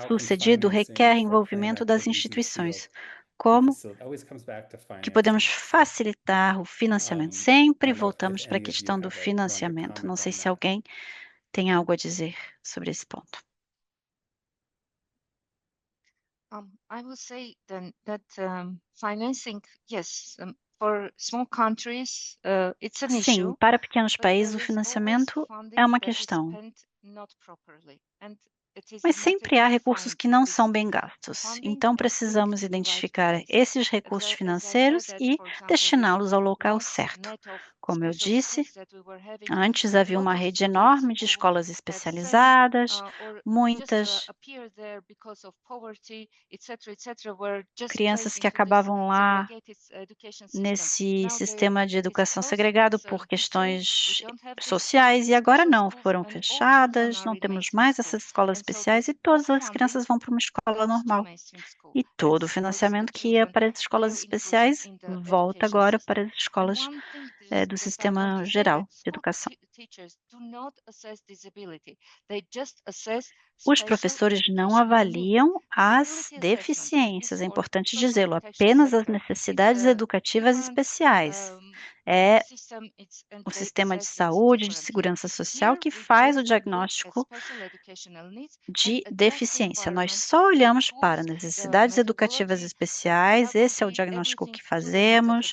sucedido requer envolvimento das instituições. Como que podemos facilitar o financiamento? Sempre voltamos para a questão do financiamento. Não sei se alguém tem algo a dizer sobre esse ponto. I will say then that financing, yes, for small countries, it's an Sim, issue. para pequenos países o financiamento é uma questão. Mas sempre há recursos que não são bem gastos. Então, precisamos identificar esses recursos financeiros e destiná-los ao local certo. Como eu disse, antes havia uma rede enorme de escolas especializadas, muitas crianças que acabavam lá nesse sistema de educação segregado por questões sociais, e agora não, foram fechadas, não temos mais essas escolas especiais e todas as crianças vão para uma escola normal. E todo o financiamento que ia para as escolas especiais volta agora para as escolas do sistema geral de educação. Os professores não avaliam as deficiências, é importante dizê-lo, apenas as necessidades educativas especiais. É o sistema de saúde, de segurança social que faz o diagnóstico de deficiência. Nós só olhamos para necessidades educativas especiais, esse é o diagnóstico que fazemos,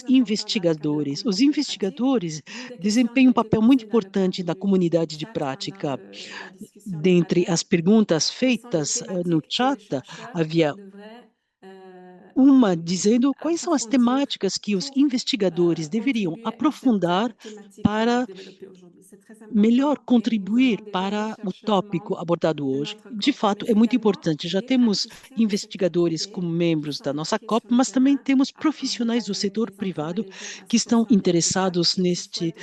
os investigadores. Os investigadores desempenham um papel muito importante na comunidade de prática. Dentre as perguntas feitas no chat, havia uma dizendo quais são as temáticas que os investigadores deveriam aprofundar para melhor contribuir para o tópico abordado hoje. De fato, é muito importante. Já temos investigadores como membros da nossa COP, mas também temos profissionais do setor privado que estão interessados neste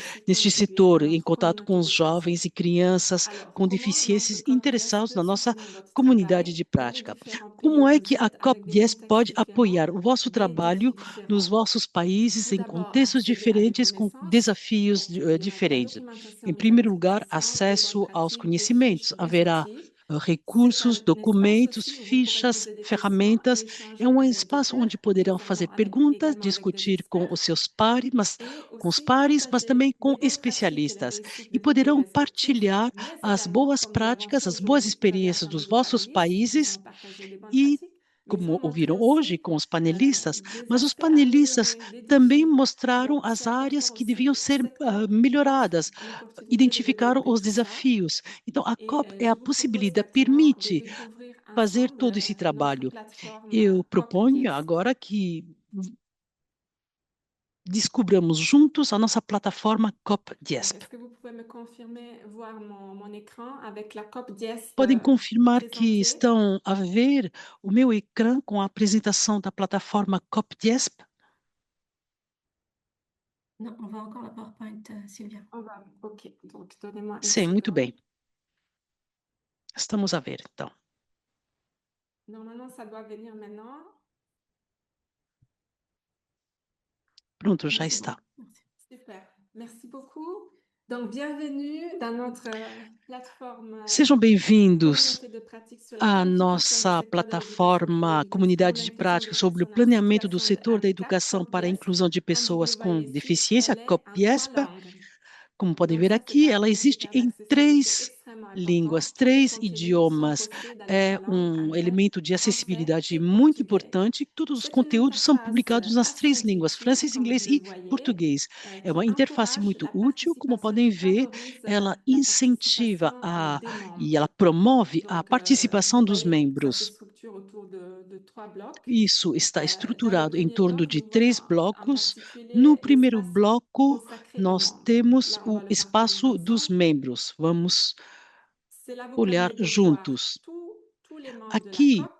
setor, em contato com os jovens e crianças com deficiências interessados na nossa comunidade de prática. Como é que a COP10 pode apoiar o vosso trabalho nos vossos países em contextos diferentes, com desafios diferentes? Em primeiro lugar, acesso aos conhecimentos. Haverá recursos, documentos, fichas, ferramentas. É um espaço onde poderão fazer perguntas, discutir com os seus pares, mas também com especialistas. E poderão partilhar as boas práticas, as boas experiências dos vossos países e como ouviram hoje com os panelistas, mas os panelistas também mostraram as áreas que deviam ser melhoradas, identificaram os desafios. Então, a COP é a possibilidade, permite fazer todo esse trabalho. Eu proponho agora que descubramos juntos a nossa plataforma COP10. Podem confirmar que estão a ver o meu ecrã com a apresentação da plataforma COP10? Non, on voit encore la PowerPoint, Sylvia. Ok, donc donnez-moi une Sim, muito seconde. bem. Estamos a ver, então. Normalement, ça doit venir maintenant. Pronto, já está. Super, merci beaucoup. Donc, bienvenue dans notre plateforme Sejam bem-vindos communauté de pratique sur la à planification du nossa secteur de plataforma l'éducation Comunidade de pour Prática l'inclusion des sobre o personnes en planeamento do situation de setor da handicap, educação para a COP10. inclusão de Comme vous pessoas le com voyez ici, deficiência, elle est en COP-DIESP. 3 langues. Como podem Donc, ver ça, c'est aqui, un ela existe critère em d'accessibilité 3 extrêmement línguas, important. Tous les 3 contenus sont idiomas. postés dans les É 3 langues, anglais, elemento de français acessibilidade et muito portugais. importante. Todos os C'est une conteúdos são interface publicados nas 3 assez línguas, intuitive, francês, comme inglês vous le e voyez, português. É qui uma interface encourage muito la útil, como participation, podem qui ver, favorise ela la incentiva participation des e ela membres. promove a Donc, participação vous dos voyez, ça se membros. structure autour de 3 blocs. Isso está Dans le estruturado em premier torno bloc, de nous 3 voyons en blocos. particulier No primeiro l'espace bloco, consacré aux nós membres. temos Là, on va o le espaço parcourir dos ensemble. membros. Vamos Cela vous olhar permet de voir juntos. tous les membres de la Aqui COP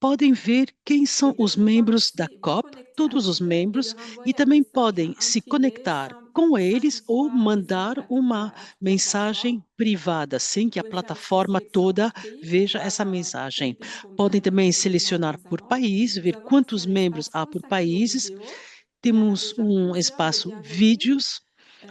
podem ver quem são et de os pouvoir membros da aussi vous COP, connecter todos os avec eux et membros, leur e envoyer un também message podem en se privé conectar sans com qu'ils eles ou soient visibles mandar à toute uma la mensagem plateforme. privada, sem que Vous a pouvez faire aussi plataforma sélection toda par pays pour veja voir essa quel mensagem. pays Podem combien também de selecionar membres nous por avons. país, Nous ver avons quantos aussi un membros espace há por consacré aux países. vidéos. Il y en a Temos déjà plusieurs espaço de bienvenus vídeos.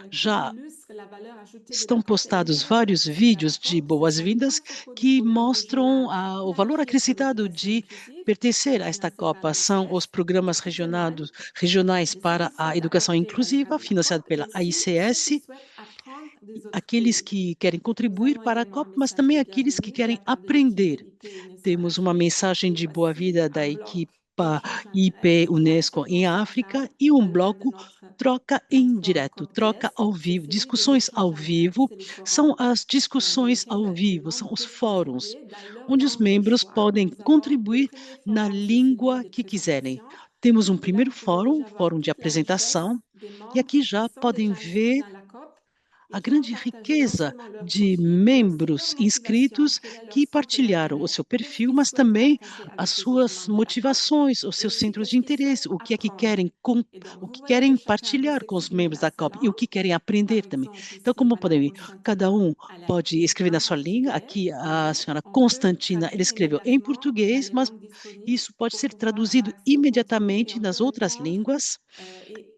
qui Já illustrent la valeur ajoutée de estão la COP et postados l'intérêt de vários participer à la vídeos de COP. Ce sont boas-vindas 4 focaux du que programme mostram régional o valor Planifié pour acrescentado l'éducation de inclusive, pertencer a esta financé par Copa. São os l'AICS, programas qui témoignent regionais de para ceux a qui souhaitent educação apporter un inclusiva, impact à la financiado COP et pela aussi ceux qui AICS, souhaitent apprendre des autres aqueles pays. que querem Nous contribuir avons para a également un COP, mas message também de aqueles que bienvenue de la querem part de l'équipe de aprender. l'IP UNESCO Temos uma Afrique mensagem et de aussi boa-vida da un bloc equipa échange IP indirect qui UNESCO em commence África déjà e à la fin de bloco notre troca em plateforme direto, troca COP10. ao C'est vivo, celui des discussões ao échanges en direct, vivo. c'est les São forums as dans discussões lesquels ao les vivo, são membres os peuvent fóruns, contribuer dans leur onde os langue de membros choix. podem Nous avons le contribuir premier na forum, c'est celui língua de que quiserem. présentation. Temos um Et là, primeiro vous pouvez fórum, déjà voir fórum de toute la richesse apresentação, des e membres aqui qui já sont podem déjà inscrits ver dans la COP a et qui ont grande partagé non riqueza seulement leur de profil, mais aussi membros leur motivation, inscritos quel est leur que centre partilharam o d'intérêt, seu qu'est-ce perfil, qu'ils mas souhaitent também partager as avec les autres suas membres de la COP motivações, os et seus aussi centros de qu'est-ce qu'ils souhaitent interesse, o que é que apprendre. querem, Et donc, o vous que voyez que querem chacun peut partilhar com os s'exprimer membros dans da sa COP e o langue. que querem Par aprender também. exemple, Então, ici, como podem Madame ver, cada Constantina, um elle a pode écrit escrever en na sua língua. portugais, Aqui a mais senhora on peut Constantina, ela traduire escreveu em immédiatement dans português, les mas langues disponibles isso pode pour ser pouvoir avoir traduzido accès au contenu et imediatamente on nas peut outras répondre línguas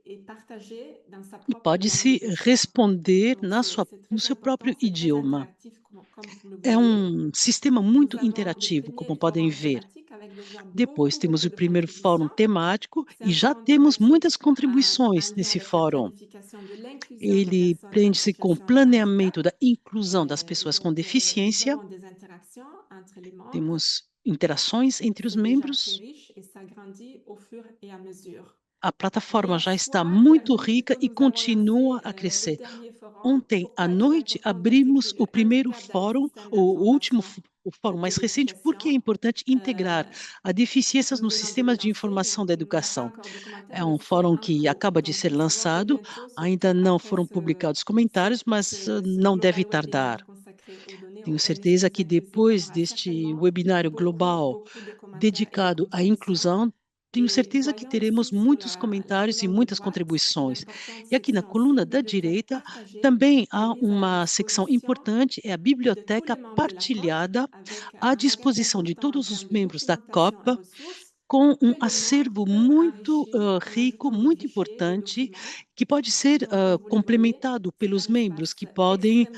et partager dans sa e propre pode-se langue de choix. responder Donc, c'est no très seu próprio important, c'est très idioma. interactif comme vous le É voyez. sistema Nous muito avons le interativo, como premier podem forum ver. thématique avec déjà Depois temos beaucoup o de primeiro fórum contributions. temático C'est e un já forum temos thématique muitas en contribuições lien nesse avec la fórum. planification de l'inclusion des Ele personnes en prende-se com o situation de handicap. planeamento da inclusão das Et pessoas com donc, nous deficiência. avons des interactions entre les membres. Temos interações entre os C'est déjà très membros. riche et ça grandit au fur et à mesure. A plataforma já está muito rica e continua a crescer. Ontem à noite abrimos o primeiro fórum, o fórum mais recente, porque é importante integrar as deficiências nos sistemas de informação da educação. É um fórum que acaba de ser lançado, ainda não foram publicados comentários, mas não deve tardar. Tenho certeza que depois deste webinário global dedicado à inclusão, tenho certeza que teremos muitos comentários e muitas contribuições. E aqui na coluna da direita também há uma secção importante, é a biblioteca partilhada à disposição de todos os membros da COP, com um acervo muito rico, muito importante, que pode ser complementado pelos membros, que podem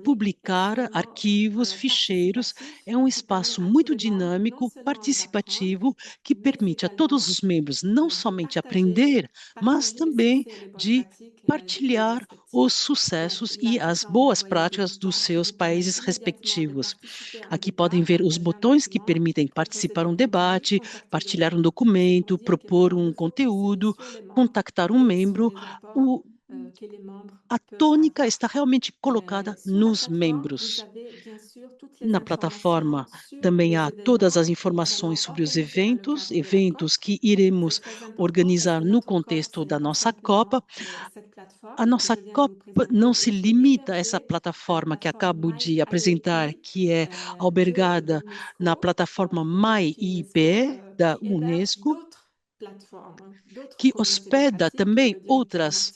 publicar arquivos, ficheiros. É um espaço muito dinâmico, participativo, que permite a todos os membros não somente aprender, mas também de partilhar os sucessos e as boas práticas dos seus países respectivos. Aqui podem ver os botões que permitem participar um debate, partilhar um documento, propor um conteúdo, contactar um membro. A tônica está realmente colocada nos membros. Na plataforma também há todas as informações sobre os eventos que iremos organizar no contexto da nossa Copa. A nossa COP não se limita a essa plataforma que acabo de apresentar, que é albergada na plataforma MyIPE da Unesco, que hospeda também outras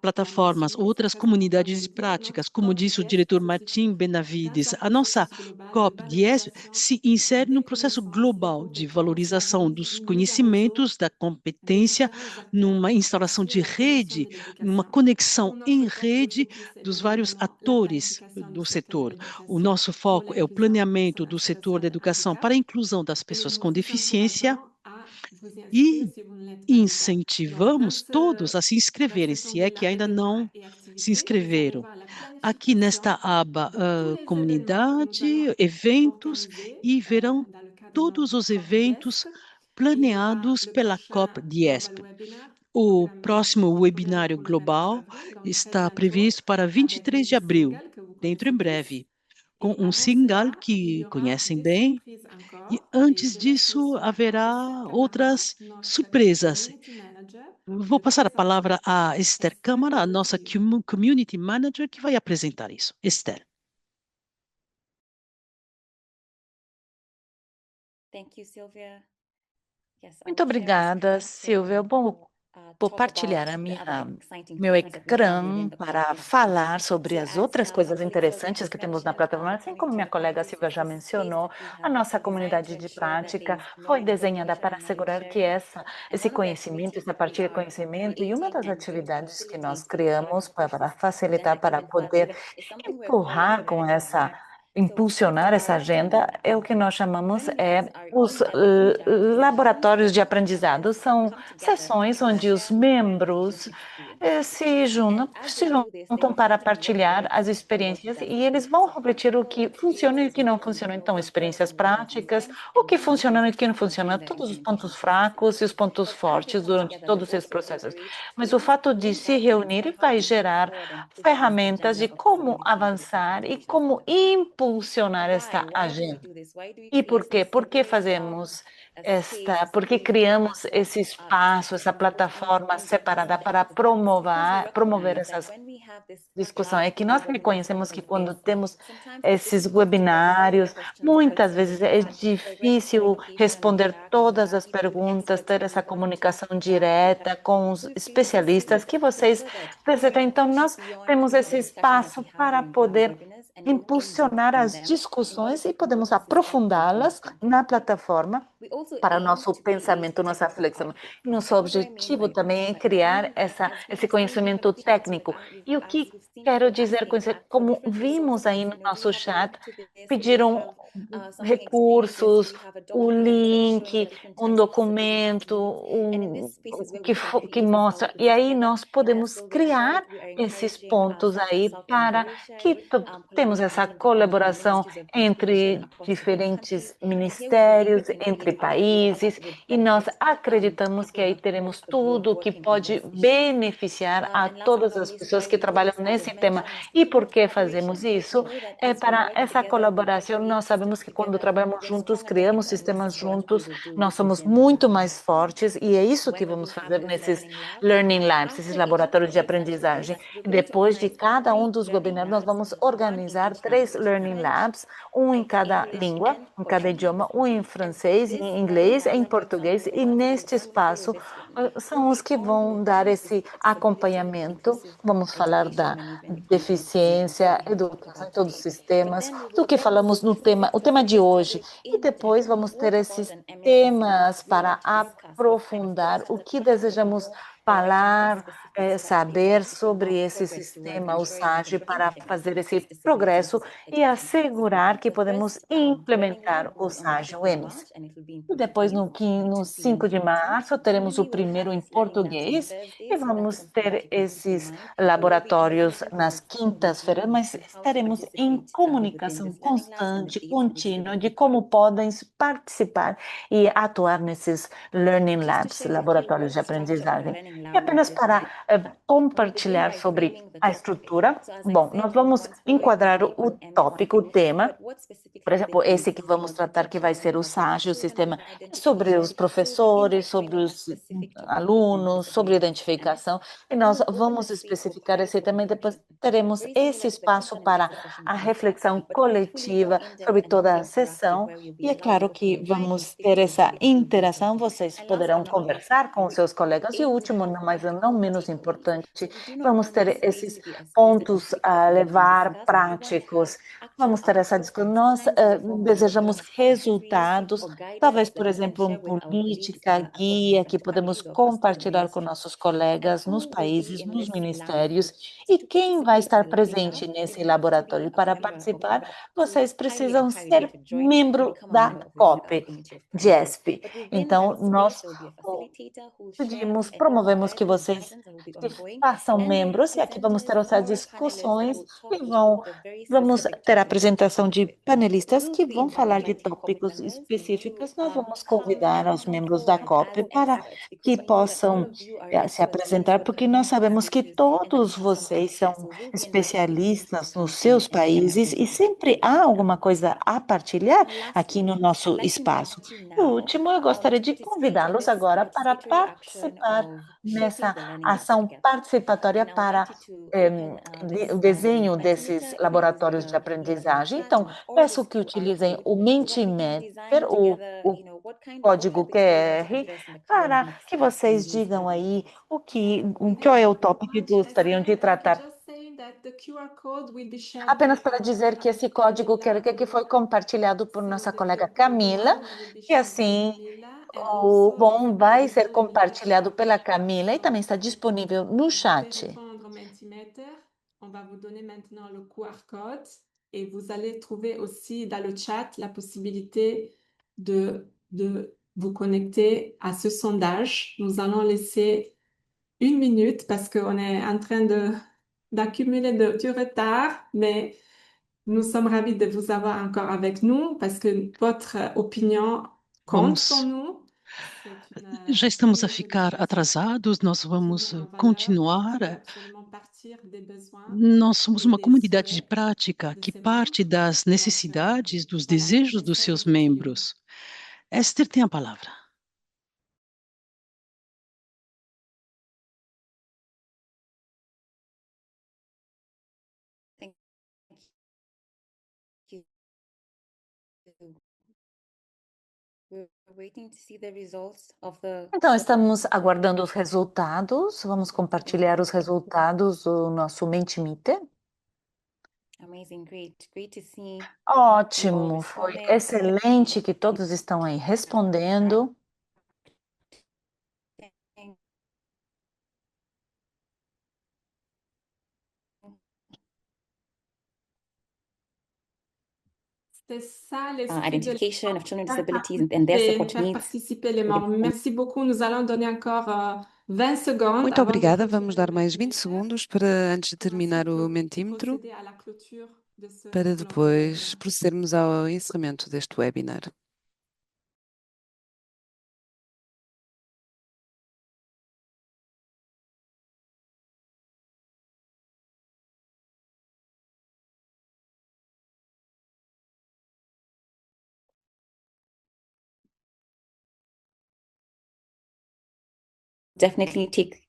plataformas, outras comunidades de práticas, como disse o diretor Martim Benavides. A nossa COP10 se insere num processo global de valorização dos conhecimentos, da competência, numa instalação de rede, numa conexão em rede dos vários atores do setor. O nosso foco é o planeamento do setor da educação para a inclusão das pessoas com deficiência e incentivamos todos a se inscreverem, se é que ainda não se inscreveram. Aqui nesta aba comunidade, eventos, e verão todos os eventos planeados pela COP10. O próximo webinário global está previsto para 23 de abril, dentro em breve, com um single que conhecem bem. E antes disso, haverá outras surpresas. Vou passar a palavra a Esther Câmara, a nossa Community Manager, que vai apresentar isso. Esther. Muito obrigada, Silvia. Bom, vou partilhar meu ecrã para falar sobre as outras coisas interessantes que temos na plataforma. Assim como minha colega Silvia já mencionou, a nossa comunidade de prática foi desenhada para assegurar que esse conhecimento, essa partilha de conhecimento, e uma das atividades que nós criamos para facilitar, para poder impulsionar essa agenda é o que nós chamamos os laboratórios de aprendizado. São sessões onde os membros se juntam para partilhar as experiências e eles vão refletir o que funciona e o que não funciona. Então, experiências práticas, o que funciona e o que não funciona, todos os pontos fracos e os pontos fortes durante todos esses processos. Mas o fato de se reunir vai gerar ferramentas de como avançar e como impulsionar esta agenda. E por quê? Por que criamos esse espaço, essa plataforma separada para promover essas discussões? É que nós reconhecemos que quando temos esses webinários, muitas vezes é difícil responder todas as perguntas, ter essa comunicação direta com os especialistas que vocês percebem. Então, nós temos esse espaço para poder impulsionar as discussões e podemos aprofundá-las na plataforma para o nosso pensamento, nossa reflexão. Nosso objetivo também é criar esse conhecimento técnico. E o que quero dizer com isso? Como vimos aí no nosso chat, pediram recursos, o link, um documento que mostra. E aí nós podemos criar esses pontos aí para que temos essa colaboração entre diferentes ministérios, entre 13 países, e nós acreditamos que aí teremos tudo que pode beneficiar a todas as pessoas que trabalham nesse tema. E por que fazemos isso? É para essa colaboração. Nós sabemos que quando trabalhamos juntos, criamos sistemas juntos, nós somos muito mais fortes, e é isso que vamos fazer nesses Learning Labs, esses laboratórios de aprendizagem. E depois de cada um dos webinars, nós vamos organizar 3 Learning Labs, um em cada língua, em cada idioma, um em francês, em inglês, em português, e neste espaço são os que vão dar esse acompanhamento. Vamos falar da deficiência, educação em todos os sistemas, do que falamos no tema, o tema de hoje. E depois vamos ter esses temas para aprofundar o que desejamos falar, saber sobre esse sistema, o SAGE, para fazer esse progresso e assegurar que podemos implementar o SAGE, o EMIS. E depois, no 5 de março, teremos o primeiro em português e vamos ter esses laboratórios nas quintas-feiras, mas estaremos em comunicação constante, contínua, de como podem participar e atuar nesses Learning Labs, laboratórios de aprendizagem. E apenas para compartilhar sobre a estrutura, bom, nós vamos enquadrar o tópico, o tema, por exemplo, esse que vamos tratar, que vai ser o SAGE, o sistema, sobre os professores, sobre os alunos, sobre identificação, e nós vamos especificar esse tema, e depois teremos esse espaço para a reflexão coletiva sobre toda a sessão, e é claro que vamos ter essa interação, vocês poderão conversar com os seus colegas, e o último, mas não menos importante, vamos ter esses pontos a levar práticos, vamos ter essa discussão. Nós desejamos resultados, talvez, por exemplo, uma política, guia que podemos compartilhar com nossos colegas nos países, nos ministérios. E quem vai estar presente nesse laboratório? Para participar, vocês precisam ser membro da COP, GESP. Então, nós promovemos que vocês se façam membros, e aqui vamos ter essas discussões e vamos ter a apresentação de panelistas que vão falar de tópicos específicos. Nós vamos convidar os membros da COP para que possam se apresentar, porque nós sabemos que todos vocês são especialistas nos seus países e sempre há alguma coisa a partilhar aqui no nosso espaço. Por último, eu gostaria de convidá-los agora para participar nessa ação participatória para o desenho desses laboratórios de aprendizagem. Então, peço que utilizem o Mentimeter, o código QR, para que vocês digam aí qual é o tópico que gostariam de tratar. Apenas para dizer que esse código QR que foi compartilhado por nossa colega Camila, e assim o bom vai ser compartilhado pela Camila e também está disponível no chat. On va vous donner maintenant le QR code et vous allez trouver aussi dans le chat la possibilité de vous connecter à ce sondage. Nous allons laisser 1 minute parce qu'on est en train d'accumuler du retard, mais nous sommes ravis de vous avoir encore avec nous parce que votre opinion compte pour nous. Já estamos a ficar atrasados, nós vamos continuar. Nós somos uma comunidade de prática que parte das necessidades, dos desejos dos seus membros. Esther tem a palavra. Então, estamos aguardando os resultados. Vamos compartilhar os resultados do nosso Mentimeter. Ótimo, foi excelente que todos estão aí respondendo. C'est ça l'esprit Identification of children with de disabilities and their support faire needs. participer les membres. Merci beaucoup. Nous allons donner encore 20 secondes. Muito obrigada. Vamos dar mais 20 segundos para, antes de terminar o mentímetro, para depois procedermos ao encerramento deste webinar. definitely take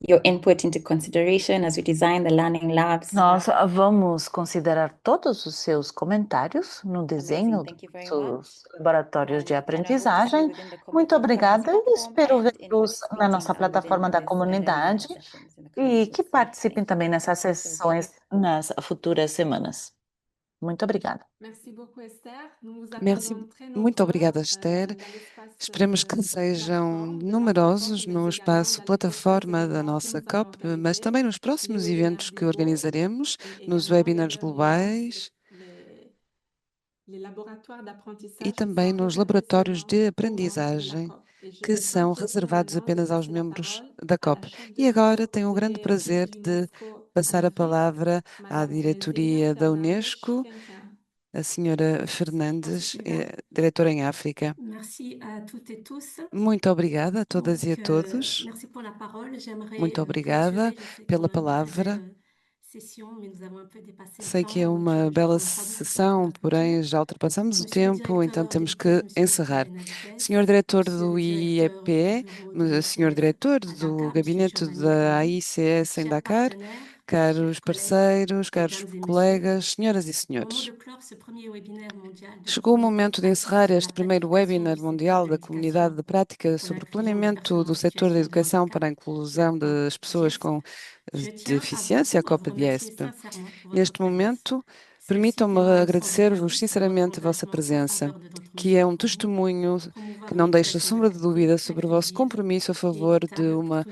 your input into consideration as we design the learning labs. Nós vamos considerar todos os seus comentários no desenho Thank you very dos laboratórios de And I hope to see you aprendizagem. within the Muito community obrigada e platform espero and in vê-los na nossa participating plataforma within da this comunidade sessions in the coming e que weeks. participem também nessas So sessões nas futuras semanas. Muito obrigada. Merci beaucoup, Esther. Nous vous Merci. attendons très Muito nombreux, obrigada, Esther. dans l'espace Esperemos que sejam numerosos no espaço plataforma da nossa COP, mas também nos próximos eventos que organizaremos, nos webinars globais e também nos laboratórios de aprendizagem que são reservados apenas aos membros da COP. E agora tenho o grande prazer de passar a palavra à diretoria da Unesco, a senhora Fernandes, diretora em África. Muito obrigada a todas e a todos. Muito obrigada pela palavra. Sei que é uma bela sessão, porém já ultrapassamos o tempo, então temos que encerrar. Senhor diretor do IEP, senhor diretor do gabinete da AICS em Dakar, caros parceiros, caros colegas, senhoras e senhores. Chegou o momento de encerrar este primeiro webinar mundial da Comunidade de Prática sobre o planeamento do setor da educação para a inclusão das pessoas com deficiência, a COP-DIESP. Neste momento, permitam-me agradecer-vos sinceramente a vossa presença, que é um testemunho que não deixa sombra de dúvida sobre o vosso compromisso a favor de uma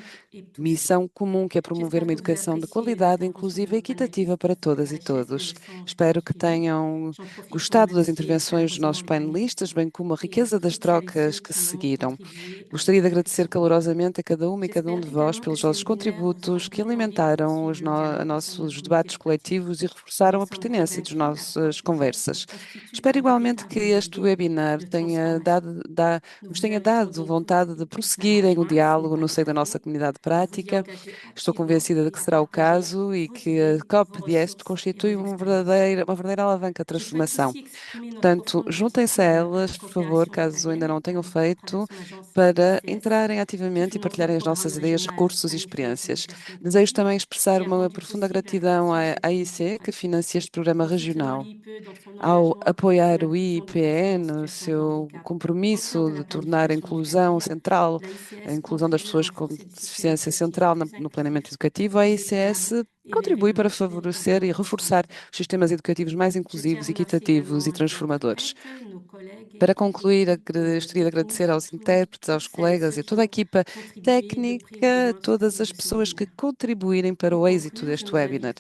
missão comum, que é promover uma educação de qualidade, inclusiva e equitativa para todas e todos. Espero que tenham gostado das intervenções dos nossos painelistas, bem como a riqueza das trocas que se seguiram. Gostaria de agradecer calorosamente a cada uma e cada um de vós pelos vossos contributos que alimentaram os nossos debates coletivos e reforçaram a pertinência das nossas conversas. Espero igualmente que este webinar nos tenha dado vontade de prosseguirem o diálogo no seio da nossa comunidade prática. Estou convencida de que será o caso e que a COP-DIESP constitui uma verdadeira alavanca de transformação. Portanto, juntem-se a elas, por favor, caso ainda não tenham feito, para entrarem ativamente e partilharem as nossas ideias, recursos e experiências. Desejo também expressar uma profunda gratidão à AIC, que financia este programa regional. Ao apoiar o IIPN, o seu compromisso de tornar a inclusão central, a inclusão das pessoas com deficiência central no planeamento educativo, a AICS contribui para favorecer e reforçar os sistemas educativos mais inclusivos, equitativos e transformadores. Para concluir, gostaria de agradecer aos intérpretes, aos colegas e a toda a equipa técnica, a todas as pessoas que contribuírem para o êxito deste webinar.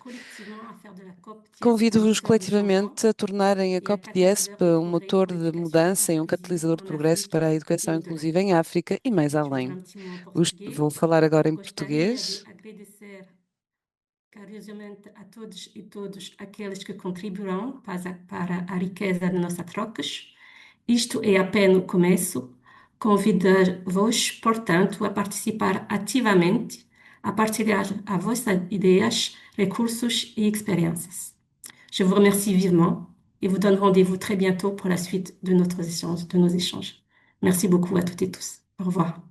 Convido-vos coletivamente a tornarem a COP-DIESP um motor de mudança e um catalisador de progresso para a educação inclusiva em África e mais além. Vou falar agora em português. Carinhosamente a todos e todos aqueles que contribuirão para a riqueza de nossas trocas. Isto é apenas o começo. Convido-vos, portanto, a participar ativamente, a partilhar as vossas ideias, recursos et expériences. Je vous remercie vivement et vous donne rendez-vous très bientôt pour la suite de nos échanges. Merci beaucoup à toutes et tous. Au revoir.